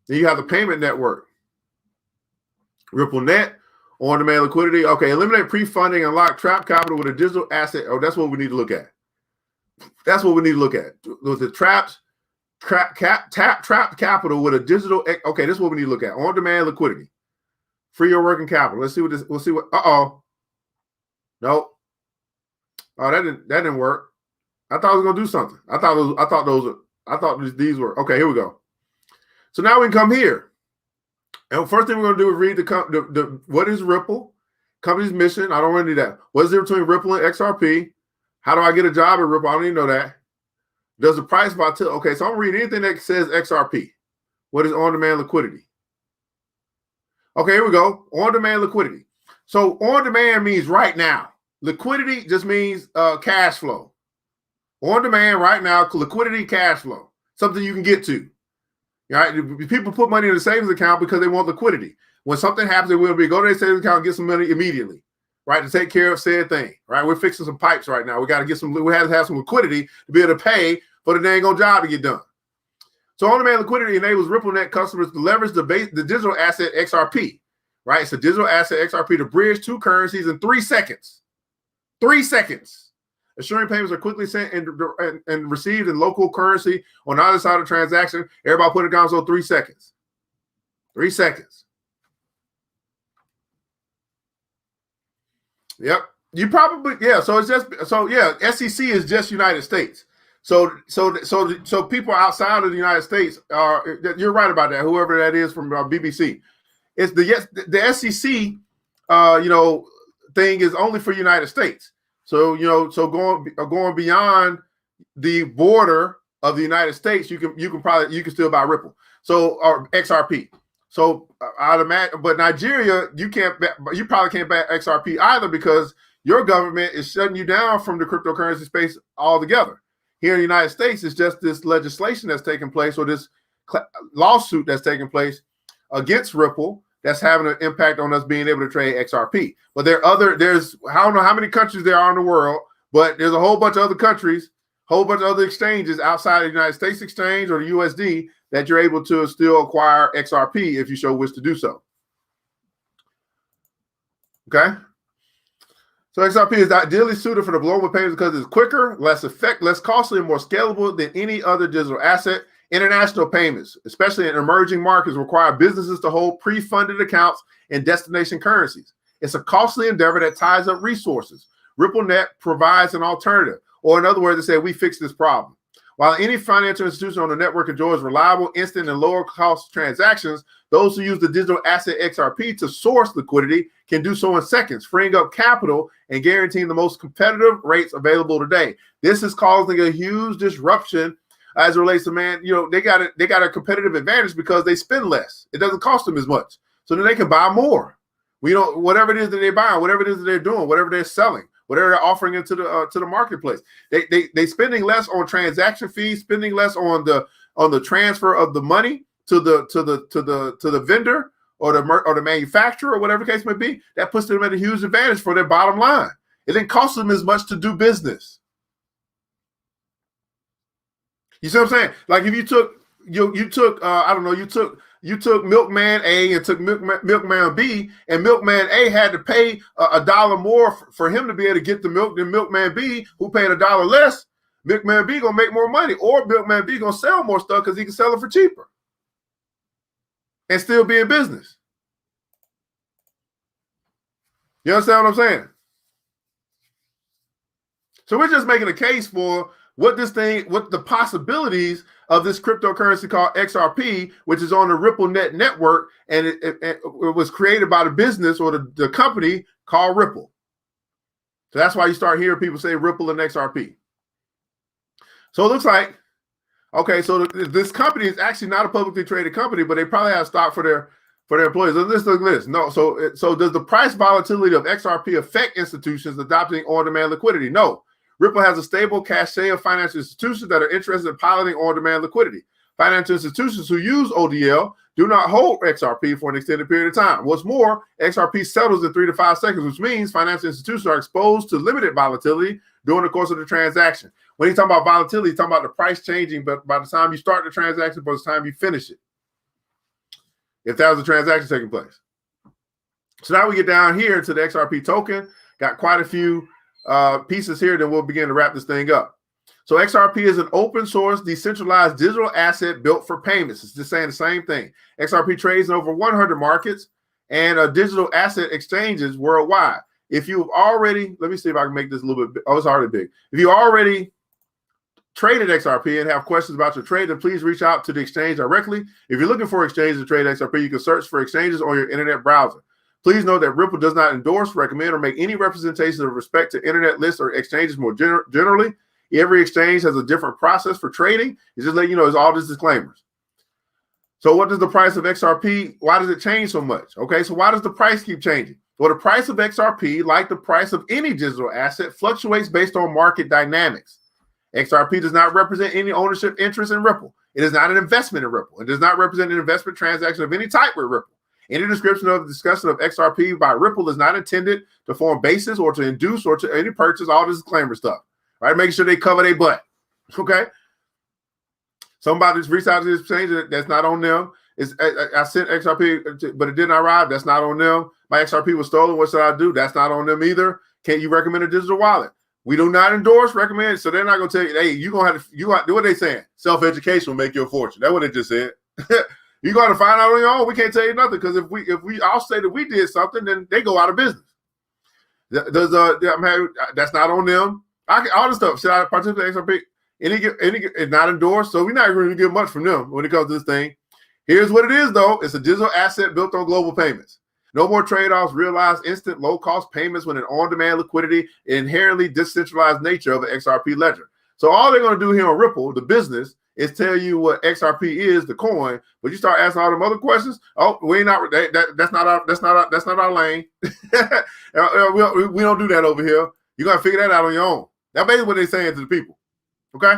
Then you have the payment network. Ripple Net, on-demand liquidity. Okay, eliminate pre-funding and lock trap capital with a digital asset. Oh, that's what we need to look at. That's what we need to look at. The trap capital with a digital. Okay, this is what we need to look at. On-demand liquidity. Free your working capital. Let's see what this. We'll see what. Nope. Oh, that didn't work. I thought I was gonna do something. I thought these were okay. Here we go. So now we can come here. And first thing we're going to do is read the what is Ripple, company's mission. I don't want to do that. What is it between Ripple and XRP? How do I get a job at Ripple? I don't even know that. Does the price volatility? Okay, so I'm reading anything that says XRP. What is on-demand liquidity? Okay, here we go. On-demand liquidity. So on-demand means right now. Liquidity just means cash flow. On-demand right now, liquidity, cash flow. Something you can get to. Right? People put money in a savings account because they want liquidity. When something happens, they will be go to their savings account and get some money immediately, right? To take care of said thing, right? We're fixing some pipes right now. We got to get some. We have to have some liquidity to be able to pay for the dang old job to get done. So on-demand liquidity enables RippleNet customers to leverage the digital asset XRP, right? It's a digital asset XRP to bridge two currencies in 3 seconds. 3 seconds. Assuring payments are quickly sent and received in local currency on either side of the transaction. Everybody put it down, so 3 seconds. 3 seconds. Yep. You probably, yeah. So it's just, so yeah, SEC is just United States. So people outside of the United States are, you're right about that, whoever that is from BBC. It's the SEC, thing is only for United States. So, going beyond the border of the United States, you can still buy Ripple. So, or XRP. So I'd imagine, but Nigeria, you probably can't buy XRP either because your government is shutting you down from the cryptocurrency space altogether. Here in the United States, it's just this legislation that's taking place, or this lawsuit that's taking place against Ripple that's having an impact on us being able to trade XRP. But there's I don't know how many countries there are in the world, but there's a whole bunch of other countries, whole bunch of other exchanges outside of the United States exchange or the USD that you're able to still acquire XRP if you so wish to do so. Okay. So XRP is ideally suited for the global payments because it's quicker, less costly, and more scalable than any other digital asset. International payments, especially in emerging markets, require businesses to hold pre-funded accounts in destination currencies. It's a costly endeavor that ties up resources. RippleNet provides an alternative, or in other words, they say we fix this problem. While any financial institution on the network enjoys reliable, instant, and lower cost transactions, those who use the digital asset XRP to source liquidity can do so in seconds, freeing up capital and guaranteeing the most competitive rates available today. This is causing a huge disruption as it relates to, they got a competitive advantage because they spend less. It doesn't cost them as much. So then they can buy more. Whatever it is that they're buying, whatever it is that they're doing, whatever they're selling, whatever they're offering into the marketplace. They spending less on transaction fees, spending less on the transfer of the money to the vendor or the manufacturer or whatever the case may be. That puts them at a huge advantage for their bottom line. It didn't cost them as much to do business. You see what I'm saying? Like if you took Milkman A and took Milkman B, and Milkman A had to pay $1 more for him to be able to get the milk than Milkman B, who paid $1 less. Milkman B gonna make more money, or Milkman B gonna sell more stuff because he can sell it for cheaper and still be in business. You understand what I'm saying? So we're just making a case for what the possibilities of this cryptocurrency called XRP, which is on the RippleNet network, and it was created by the business or the company called Ripple. So that's why you start hearing people say Ripple and XRP. So it looks like, okay, so this company is actually not a publicly traded company, but they probably have stock for their employees. And look at this. No, so does the price volatility of XRP affect institutions adopting on-demand liquidity? No. Ripple has a stable cachet of financial institutions that are interested in piloting on-demand liquidity. Financial institutions who use ODL do not hold XRP for an extended period of time. What's more, XRP settles in 3 to 5 seconds, which means financial institutions are exposed to limited volatility during the course of the transaction. When he's talking about volatility, he's talking about the price changing, but by the time you start the transaction, by the time you finish it, if that was a transaction taking place. So now we get down here to the XRP token. Got quite a few pieces here, then we'll begin to wrap this thing up. So XRP is an open source, decentralized digital asset built for payments. It's just saying the same thing. XRP trades in over 100 markets and digital asset exchanges worldwide. If you've already, let me see if I can make this a little bit, it's already big. If you already traded XRP and have questions about your trade, then please reach out to the exchange directly. If you're looking for exchanges to trade XRP, you can search for exchanges on your internet browser. Please note that Ripple does not endorse, recommend, or make any representations of respect to internet lists or exchanges more generally. Every exchange has a different process for trading. It's just letting you know, it's all just disclaimers. So what does the price of XRP, why does it change so much? Okay, so why does the price keep changing? Well, the price of XRP, like the price of any digital asset, fluctuates based on market dynamics. XRP does not represent any ownership interest in Ripple. It is not an investment in Ripple. It does not represent an investment transaction of any type with Ripple. Any discussion of XRP by Ripple is not intended to form basis or to induce or to any purchase, all this disclaimer stuff, right? Making sure they cover their butt, okay? Somebody just reached out to this exchange, that's not on them. I sent XRP, but it didn't arrive. That's not on them. My XRP was stolen. What should I do? That's not on them either. Can you recommend a digital wallet? We do not endorse, recommend. So they're not going to tell you, hey, you're going to have to, do what they saying. Self-education will make you a fortune. That's what they just said. You're going to find out on your own. We can't tell you nothing because if we all say that we did something, then they go out of business. That's not on them. All this stuff. Should I participate in XRP? It's not endorsed, so we're not going to get much from them when it comes to this thing. Here's what it is, though. It's a digital asset built on global payments. No more trade-offs. Realize instant, low-cost payments with an on-demand liquidity, inherently decentralized nature of an XRP ledger. So all they're going to do here on Ripple, the business, is tell you what XRP is, the coin. But you start asking all them other questions. Oh, that's not our lane. we don't do that over here. You got to figure that out on your own. That's basically what they're saying to the people. Okay.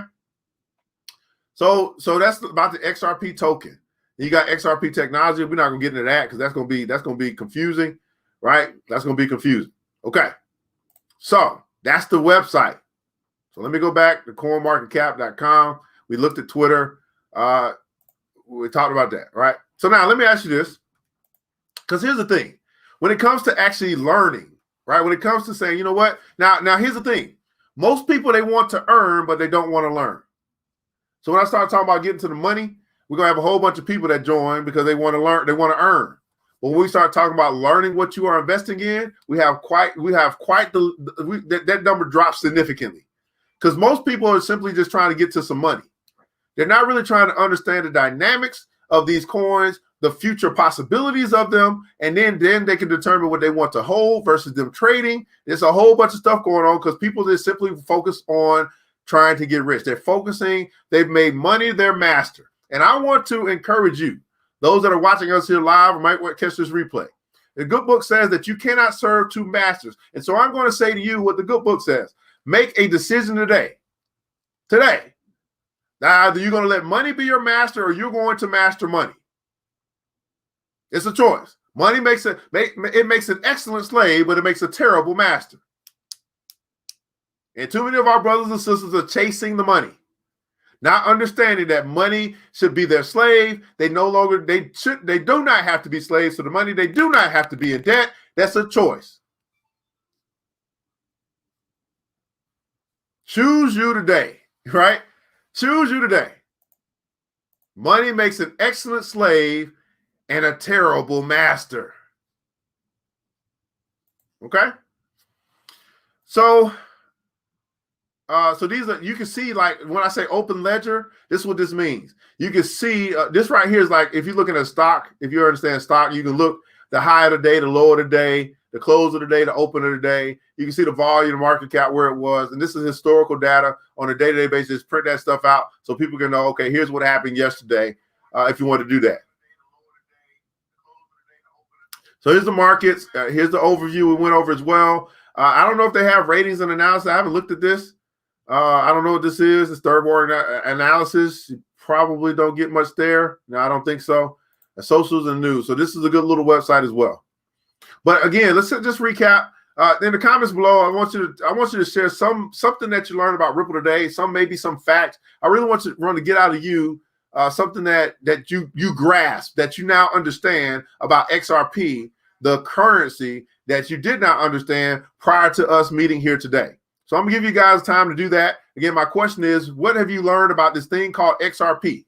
So that's about the XRP token. You got XRP technology. We're not gonna get into that because that's gonna be confusing, right? That's gonna be confusing. Okay. So that's the website. So let me go back to coinmarketcap.com. We looked at Twitter. We talked about that, right? So now let me ask you this, because here's the thing. When it comes to actually learning, right? When it comes to saying, you know what? Now here's the thing. Most people, they want to earn, but they don't want to learn. So when I start talking about getting to the money, we're going to have a whole bunch of people that join because they want to learn, they want to earn. But when we start talking about learning what you are investing in, that number drops significantly. Because most people are simply just trying to get to some money. They're not really trying to understand the dynamics of these coins, the future possibilities of them, and then they can determine what they want to hold versus them trading. There's a whole bunch of stuff going on because people just simply focus on trying to get rich. They're focusing, they've made money their master. And I want to encourage you, those that are watching us here live or might catch this replay. The good book says that you cannot serve two masters. And so I'm going to say to you what the good book says. Make a decision today. Today. Now, either you're going to let money be your master or you're going to master money. It's a choice. Money makes an excellent slave, but it makes a terrible master. And too many of our brothers and sisters are chasing the money, not understanding that money should be their slave. They do not have to be slaves to the money. They do not have to be in debt. That's a choice. Choose you today, right? Choose you today. Money makes an excellent slave and a terrible master. Okay? So, So these are, you can see, like when I say open ledger, this is what this means. You can see this right here is like, if you're looking at stock, if you understand stock, you can look the high of the day, the low of the day, the close of the day, the open of the day. You can see the volume, the market cap, where it was. And this is historical data on a day-to-day basis. Print that stuff out so people can know, okay, here's what happened yesterday, if you want to do that. So here's the markets. Here's the overview we went over as well. I don't know if they have ratings and analysis. I haven't looked at this. I don't know what this is. It's third order analysis. You probably don't get much there. No, I don't think so. Socials and news. So this is a good little website as well. But again, let's just recap. In the comments below, I want you to share something that you learned about Ripple today. Maybe some facts. I really want to get out of you something that you grasp, that you now understand about XRP, the currency that you did not understand prior to us meeting here today. So I'm gonna give you guys time to do that. Again, my question is, what have you learned about this thing called XRP,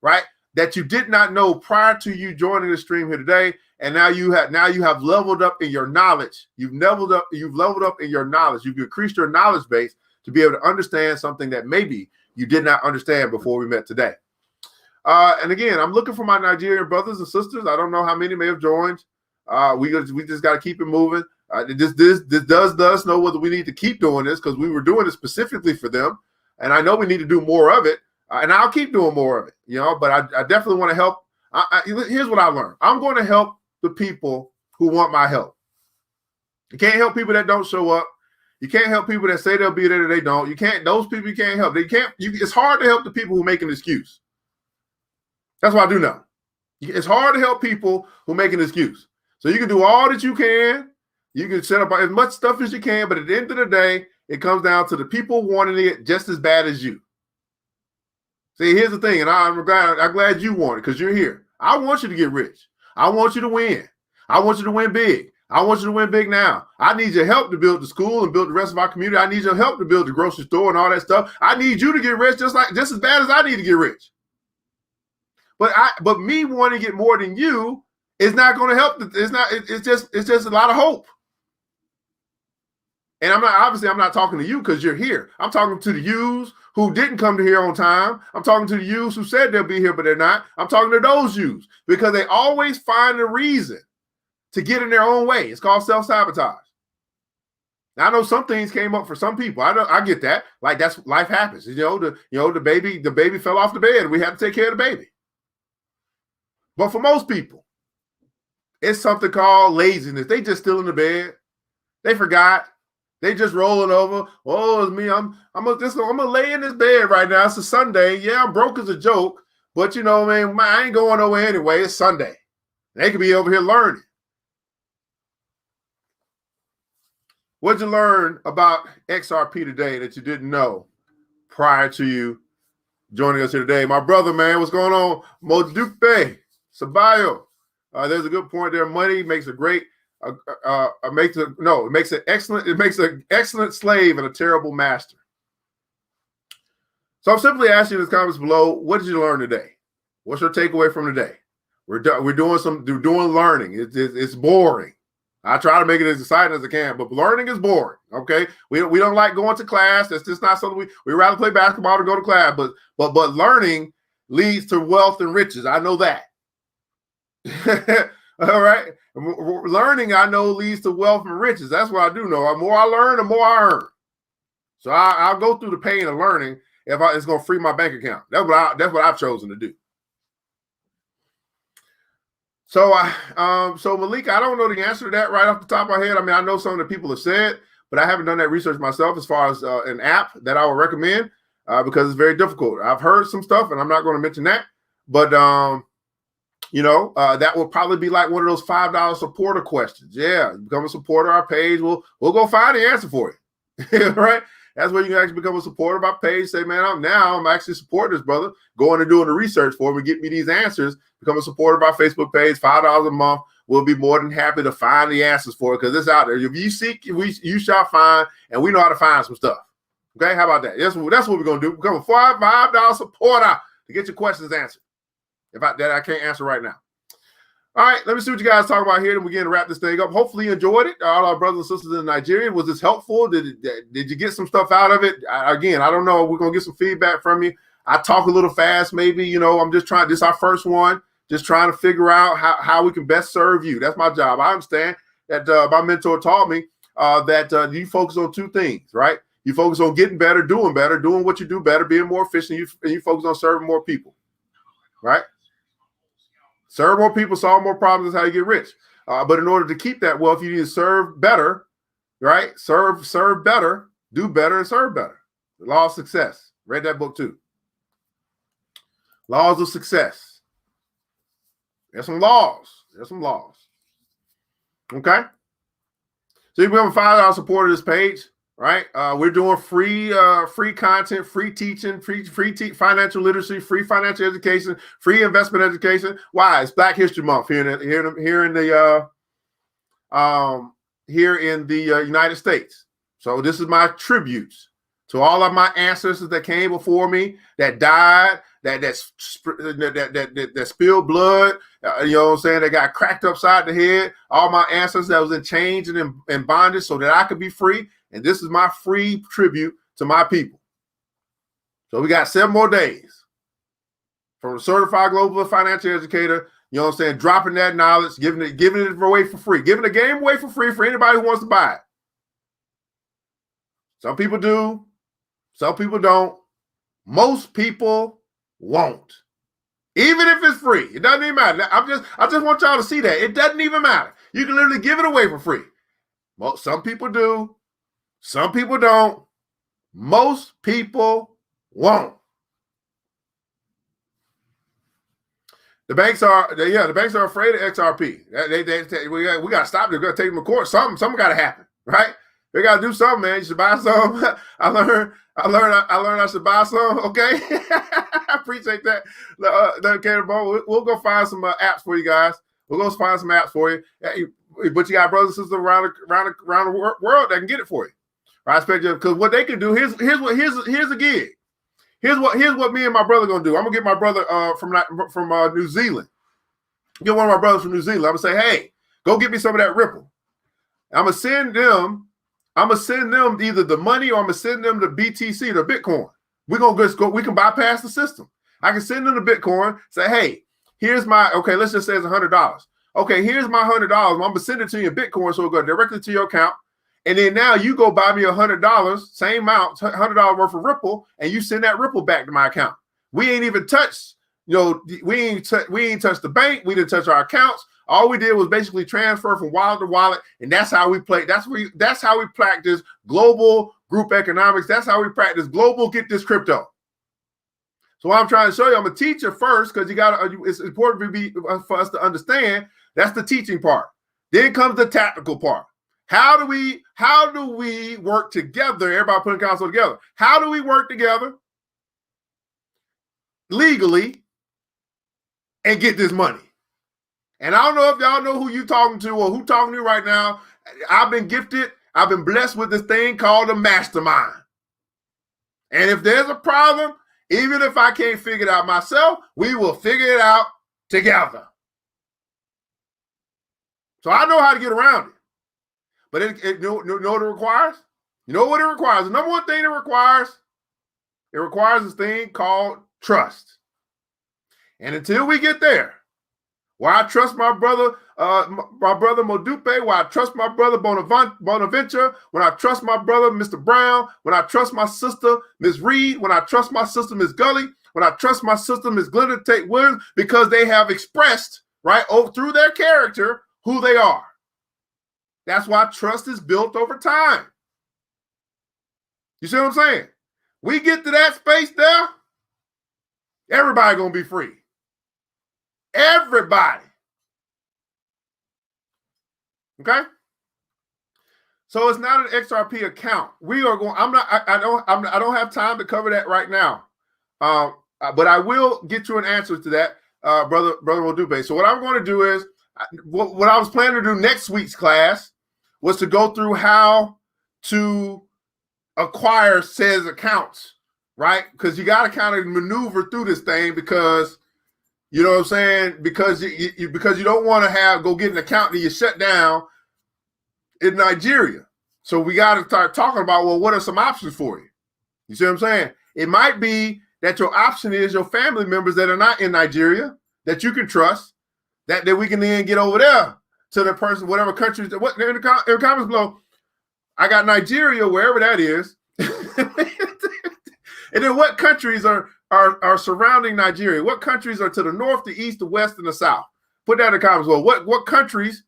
right? That you did not know prior to you joining the stream here today, and now you have leveled up in your knowledge. You've leveled up in your knowledge. You've increased your knowledge base to be able to understand something that maybe you did not understand before we met today. And again, I'm looking for my Nigerian brothers and sisters. I don't know how many may have joined. We just got to keep it moving. This does know whether we need to keep doing this, because we were doing it specifically for them, and I know we need to do more of it, and I'll keep doing more of it. But I definitely want to help. Here's what I learned: I'm going to help the people who want my help. You can't help people that don't show up. You can't help people that say they'll be there and they don't. You can't. Those people you can't help. It's hard to help the people who make an excuse. That's what I do now. It's hard to help people who make an excuse. So you can do all that you can. You can set up as much stuff as you can, but at the end of the day, it comes down to the people wanting it just as bad as you. See, here's the thing, and I'm glad you want it, because you're here. I want you to get rich. I want you to win. I want you to win big. I want you to win big now. I need your help to build the school and build the rest of our community. I need your help to build the grocery store and all that stuff. I need you to get rich just as bad as I need to get rich. But me wanting to get more than you is not going to help. It's just a lot of hope. And I'm not talking to you because you're here. I'm talking to the yous who didn't come to here on time. I'm talking to the yous who said they'll be here, but they're not. I'm talking to those yous because they always find a reason to get in their own way. It's called self-sabotage. Now, I know some things came up for some people. I get that. Like, that's life happens. The baby fell off the bed. We had to take care of the baby. But for most people, it's something called laziness. They just still in the bed. They forgot. They just rolling over. Oh, it's me. I'm gonna lay in this bed right now. It's a Sunday. Yeah, I'm broke as a joke, but man, I ain't going nowhere anyway. It's Sunday. They could be over here learning. What'd you learn about XRP today that you didn't know prior to you joining us here today? My brother, man, what's going on? Modupe Sabayo. There's a good point there. Money makes a great. It makes an excellent slave and a terrible master. So I'm simply asking in the comments below, what did you learn today? What's your takeaway from today? We're doing learning. It's boring. I try to make it as exciting as I can, but learning is boring. Okay, we don't like going to class. That's just not something we rather play basketball than go to class. But learning leads to wealth and riches. I know that. All right. Learning, I know, leads to wealth and riches. That's what I do know. The more I learn, the more I earn. So I'll go through the pain of learning if it's going to free my bank account. That's what I've chosen to do. So Malik, I don't know the answer to that right off the top of my head. I mean, I know some of the people have said, but I haven't done that research myself as far as an app that I would recommend because it's very difficult. I've heard some stuff, and I'm not going to mention that, but that will probably be like one of those $5 supporter questions. Yeah, you become a supporter of our page. We'll go find the answer for you. Right? That's where you can actually become a supporter of our page. Say, man, I'm actually supporting this brother, going and doing the research for him and get me these answers. Become a supporter of our Facebook page, $5 a month. We'll be more than happy to find the answers for it because it's out there. If you seek, you shall find, and we know how to find some stuff. Okay, how about that? That's what we're gonna do. Become a $5 supporter to get your questions answered. I can't answer right now. All right, let me see what you guys talk about here, and we begin to wrap this thing up. Hopefully you enjoyed it. All our brothers and sisters in Nigeria, was this helpful? Did you get some stuff out of it? Again, I don't know. We're going to get some feedback from you. I talk a little fast, maybe. You know, I'm just trying. This is our first one. Just trying to figure out how we can best serve you. That's my job. I understand that my mentor taught me that you focus on two things, right? You focus on getting better, doing what you do better, being more efficient. You focus on serving more people, right? Serve more people, solve more problems is how you get rich. But in order to keep that wealth, you need to serve better, right? Serve better, do better, and serve better. The Law of Success. Read that book too. Laws of Success. There's some laws. Okay? So you become a $5 supporter of this page, right? We're doing free content, free teaching, free financial literacy, free financial education, free investment education. Why? It's Black History Month here in the United States. So this is my tributes to all of my ancestors that came before me, that died, that spilled blood, you know what I'm saying, that got cracked upside the head, all my ancestors that was in chains and in bondage so that I could be free. And this is my free tribute to my people. So we got 7 more days from a certified global financial educator, you know what I'm saying, dropping that knowledge, giving it away for free, giving the game away for free for anybody who wants to buy it. Some people do, some people don't. Most people won't. Even if it's free, it doesn't even matter. I just want y'all to see that. It doesn't even matter. You can literally give it away for free. Well, some people do, some people don't. Most people won't. The banks are afraid of XRP. We got to stop. They're going to take them to court. Something got to happen, right? They got to do something, man. You should buy some. I learned I should buy some. Okay, I appreciate that. We'll go find some apps for you guys. We'll go find some apps for you. But you got brothers and sisters around the world that can get it for you, right? Because what they can do, here's a gig. Here's what me and my brother gonna do. I'm gonna get my brother from New Zealand. Get one of my brothers from New Zealand. I'm gonna say, hey, go get me some of that Ripple. I'm gonna send them either the money or I'm gonna send them the BTC, the Bitcoin. We're gonna just go. We can bypass the system. I can send them the Bitcoin. Say, hey, here's my. Okay, let's just say it's $100. Okay, here's my $100. I'm gonna send it to you in Bitcoin, so it'll go directly to your account. And then now you go buy me $100, same amount, $100 worth of Ripple, and you send that Ripple back to my account. We ain't even touched, we ain't touched the bank. We didn't touch our accounts. All we did was basically transfer from wallet to wallet, and that's how we play. That's how we practice global group economics. That's how we practice global get this crypto. So what I'm trying to show you, I'm a teacher first because it's important for us to understand. That's the teaching part. Then comes the tactical part. How do we work together? Everybody putting council together. How do we work together legally and get this money? And I don't know if y'all know who you talking to or who talking to you right now. I've been gifted. I've been blessed with this thing called a mastermind. And if there's a problem, even if I can't figure it out myself, we will figure it out together. So I know how to get around it. But you know what it requires? You know what it requires? The number one thing it requires this thing called trust. And until we get there, where I trust my brother Modupe, where I trust my brother Bonaventure, when I trust my brother Mr. Brown, when I trust my sister Ms. Reed, when I trust my sister Ms. Gully, when I trust my sister Ms. Glenda Tate Williams, because they have expressed, right, through their character, who they are. That's why trust is built over time. You see what I'm saying? We get to that space there, everybody gonna be free. Everybody. Okay? So it's not an XRP account. We are going. I don't have time to cover that right now. But I will get you an answer to that, brother Modupe. So what I'm going to do is what I was planning to do next week's class was to go through how to acquire says accounts, right? Because you got to kind of maneuver through this thing because You know what I'm saying? Because because you don't want to go get an account that you shut down in Nigeria. So we got to start talking about, well, what are some options for you? You see what I'm saying? It might be that your option is your family members that are not in Nigeria that you can trust, that we can then get over there to the person, whatever country. What in the comments below, I got Nigeria, wherever that is. And then what countries are surrounding Nigeria? What countries are to the north, the east, the west, and the south? Put that in the comments below. What countries,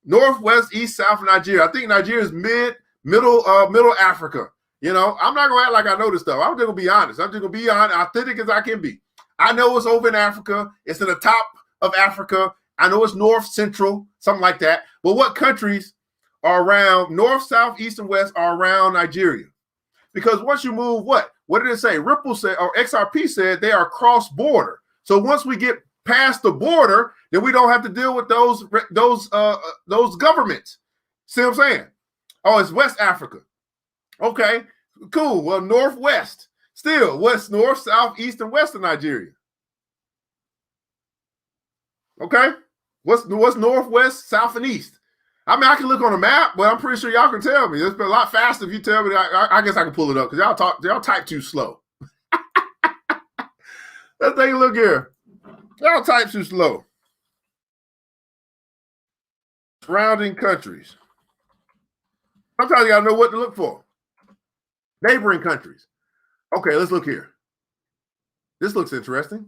north, west, east, south of Nigeria? I think Nigeria is middle Africa. You know, I'm not gonna act like I know this stuff. I'm just gonna be honest. I'm just gonna be authentic as I can be. I know it's over in Africa. It's in the top of Africa. I know it's north, central, something like that. But what countries are around north, south, east, and west are around Nigeria? Because once you move, what did it say? Ripple said, or XRP said, they are cross-border. So once we get past the border, then we don't have to deal with those governments. See what I'm saying? Oh, it's West Africa. Okay, cool. Well, northwest. Still, what's north, south, east, and west of Nigeria? Okay, what's northwest, south, and east? I mean, I can look on a map, but I'm pretty sure y'all can tell me. It's been a lot faster if you tell me. I guess I can pull it up because y'all type too slow. Let's take a look here. Y'all type too slow. Surrounding countries. Sometimes you gotta know what to look for. Neighboring countries. Okay, let's look here. This looks interesting.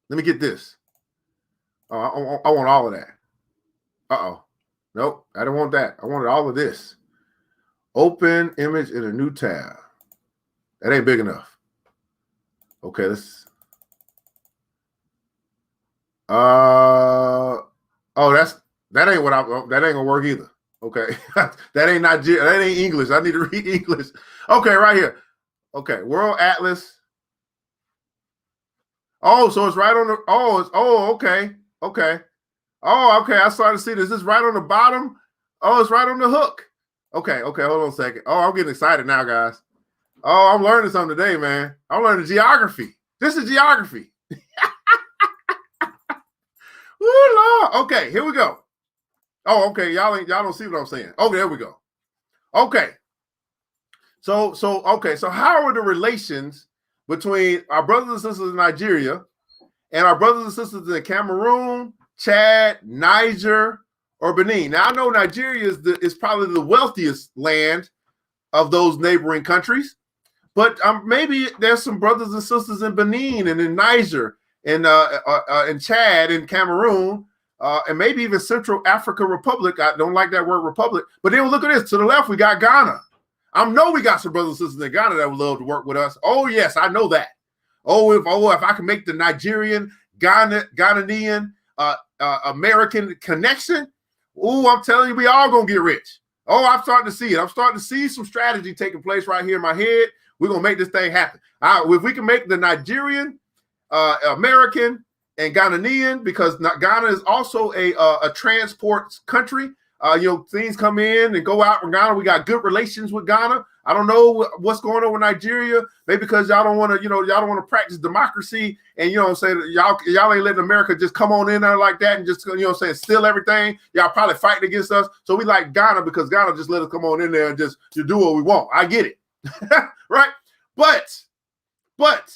Let me get this. Oh, I want all of that. Uh-oh. Nope, I don't want that. I wanted all of this. Open image in a new tab. That ain't big enough. Okay, let's. Oh, that ain't what that ain't gonna work either. Okay, that ain't Nigeria. That ain't English. I need to read English. Okay, right here. Okay, World Atlas. Oh, so it's right on the. Okay. Oh, okay. I started to see this. Is right on the bottom. Oh, it's right on the hook. Okay. Hold on a second. Oh, I'm getting excited now, guys. Oh, I'm learning something today, man. I'm learning geography. This is geography. Woo, Lord. Okay, here we go. Oh, okay. Y'all don't see what I'm saying. Okay, there we go. Okay. So how are the relations between our brothers and sisters in Nigeria and our brothers and sisters in Cameroon, Chad, Niger, or Benin? Now I know Nigeria is probably the wealthiest land of those neighboring countries, but maybe there's some brothers and sisters in Benin and in Niger and in Chad and Cameroon, and maybe even Central Africa Republic. I don't like that word republic, but then look at this. To the left, we got Ghana. I know we got some brothers and sisters in Ghana that would love to work with us. Oh yes, I know that. If I can make the Nigerian, Ghanaian, American connection, I'm telling you, we all gonna get rich. Oh, I'm starting to see it. I'm starting to see some strategy taking place right here in my head. We're gonna make this thing happen. If we can make the Nigerian, American, and Ghanaian, because Ghana is also a transport country. Things come in and go out from Ghana. We got good relations with Ghana. I don't know what's going on with Nigeria. Maybe because y'all don't want to, practice democracy, and y'all ain't letting America just come on in there like that and just steal everything. Y'all probably fighting against us. So we like Ghana because Ghana just let us come on in there and just do what we want. I get it, right? But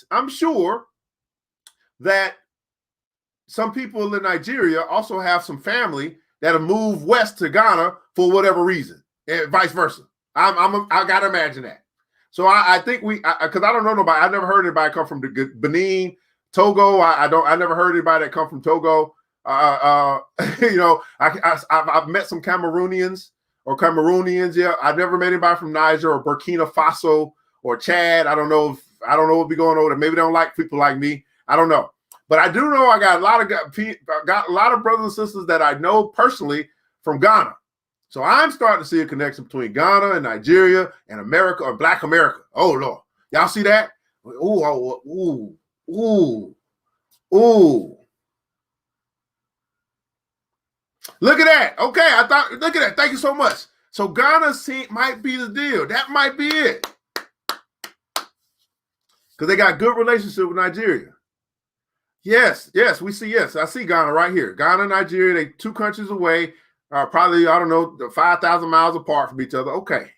I'm sure that some people in Nigeria also have some family that'll move west to Ghana for whatever reason, and vice versa. I gotta imagine that. So I think because I don't know nobody. I never heard anybody come from the Benin, Togo. I never heard anybody that come from Togo. I've met some Cameroonians or Cameroonians. Yeah, I've never met anybody from Niger or Burkina Faso or Chad. I don't know what be going on there. Maybe they don't like people like me. I don't know. But I do know I got a lot of brothers and sisters that I know personally from Ghana. So I'm starting to see a connection between Ghana and Nigeria and America, or Black America. Oh Lord, y'all see that? Ooh. Look at that. Okay, look at that. Thank you so much. So Ghana might be the deal. That might be it. Because they got good relationship with Nigeria. Yes, we see. Yes, I see Ghana right here. Ghana, Nigeria, they 2 countries away, probably, I don't know, 5,000 miles apart from each other. Okay,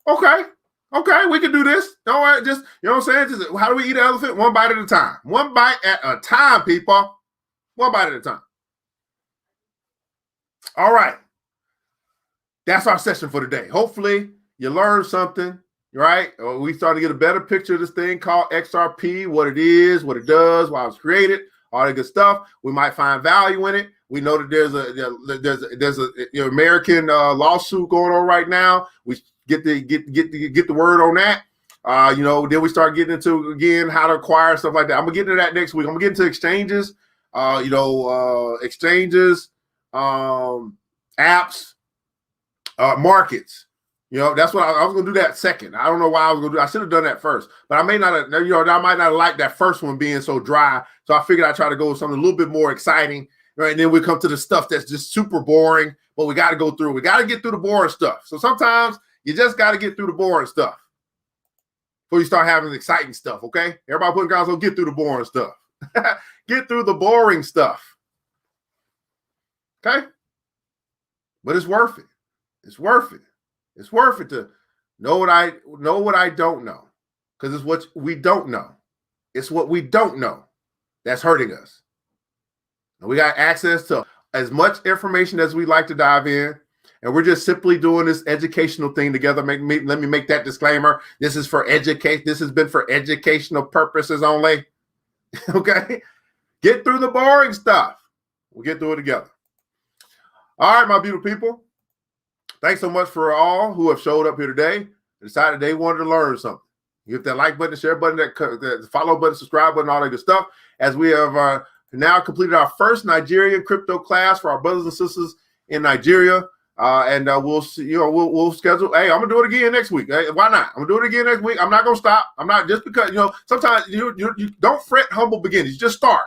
we can do this. Don't worry, just, you know what I'm saying? Just, how do we eat an elephant? One bite at a time. One bite at a time, people. One bite at a time. All right. That's our session for today. Hopefully you learned something, right? We started to get a better picture of this thing called XRP, what it is, what it does, why it was created, all that good stuff. We might find value in it. We know that there's a American lawsuit going on right now. We get the word on that. Then we start getting into, again, how to acquire stuff like that. I'm gonna get into that next week. I'm gonna get into exchanges, exchanges, apps, markets. That's what I was going to do that second. I don't know why I was going to do. I should have done that first, but I may not have, I might not like that first one being so dry. So I figured I'd try to go with something a little bit more exciting, right? And then we come to the stuff that's just super boring, but we got to go through. We got to get through the boring stuff. So sometimes you just got to get through the boring stuff before you start having exciting stuff, okay? Everybody putting guys on, get through the boring stuff. Get through the boring stuff, okay? But it's worth it. It's worth it. It's worth it to know what I don't know, because it's what we don't know. It's what we don't know that's hurting us. And we got access to as much information as we like to dive in, and we're just simply doing this educational thing together. Let me make that disclaimer. This is for educate. This has been for educational purposes only. Okay, get through the boring stuff. We'll get through it together. All right, my beautiful people. Thanks so much for all who have showed up here today and decided they wanted to learn something. You hit that like button, the share button, the follow button, subscribe button, all that good stuff. As we have now completed our first Nigerian crypto class for our brothers and sisters in Nigeria, and we'll see. We'll schedule. Hey, I'm gonna do it again next week. Hey, why not? I'm gonna do it again next week. I'm not gonna stop. I'm not, just because sometimes you don't fret humble beginnings. Just start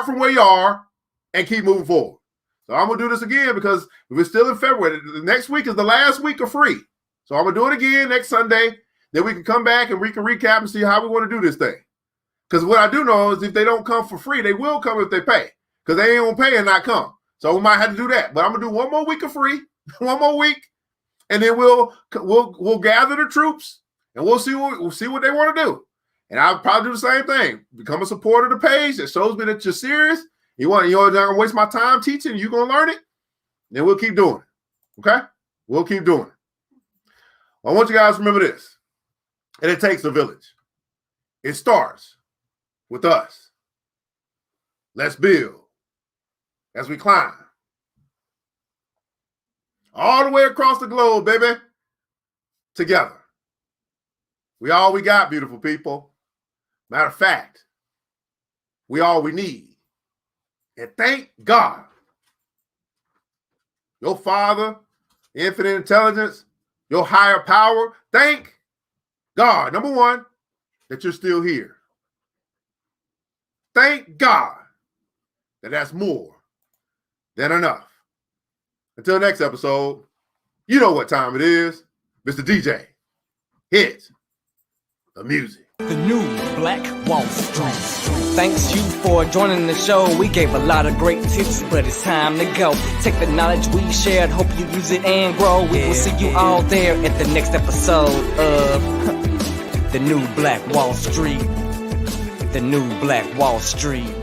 from where you are and keep moving forward. So I'm going to do this again because we're still in February. The next week is the last week of free. So I'm going to do it again next Sunday. Then we can come back and we can recap and see how we want to do this thing. Because what I do know is if they don't come for free, they will come if they pay. Because they ain't going to pay and not come. So we might have to do that. But I'm going to do one more week of free, one more week. And then we'll gather the troops and we'll see what they want to do. And I'll probably do the same thing. Become a supporter of the page. That shows me that you're serious. You're not gonna waste my time teaching, you're gonna learn it, then we'll keep doing it. Okay? We'll keep doing it. Well, I want you guys to remember this. And it takes a village. It starts with us. Let's build as we climb. All the way across the globe, baby. Together. We all we got, beautiful people. Matter of fact, we all we need. And thank God, your Father, infinite intelligence, your higher power, thank God, number one, that you're still here. Thank God that that's more than enough. Until next episode, you know what time it is. Mr. DJ, hit the music. The new Black Wall Street. Thanks you for joining the show. We gave a lot of great tips, but it's time to go. Take the knowledge we shared, hope you use it and grow. We will see you all there at the next episode of The New Black Wall Street. The New Black Wall Street.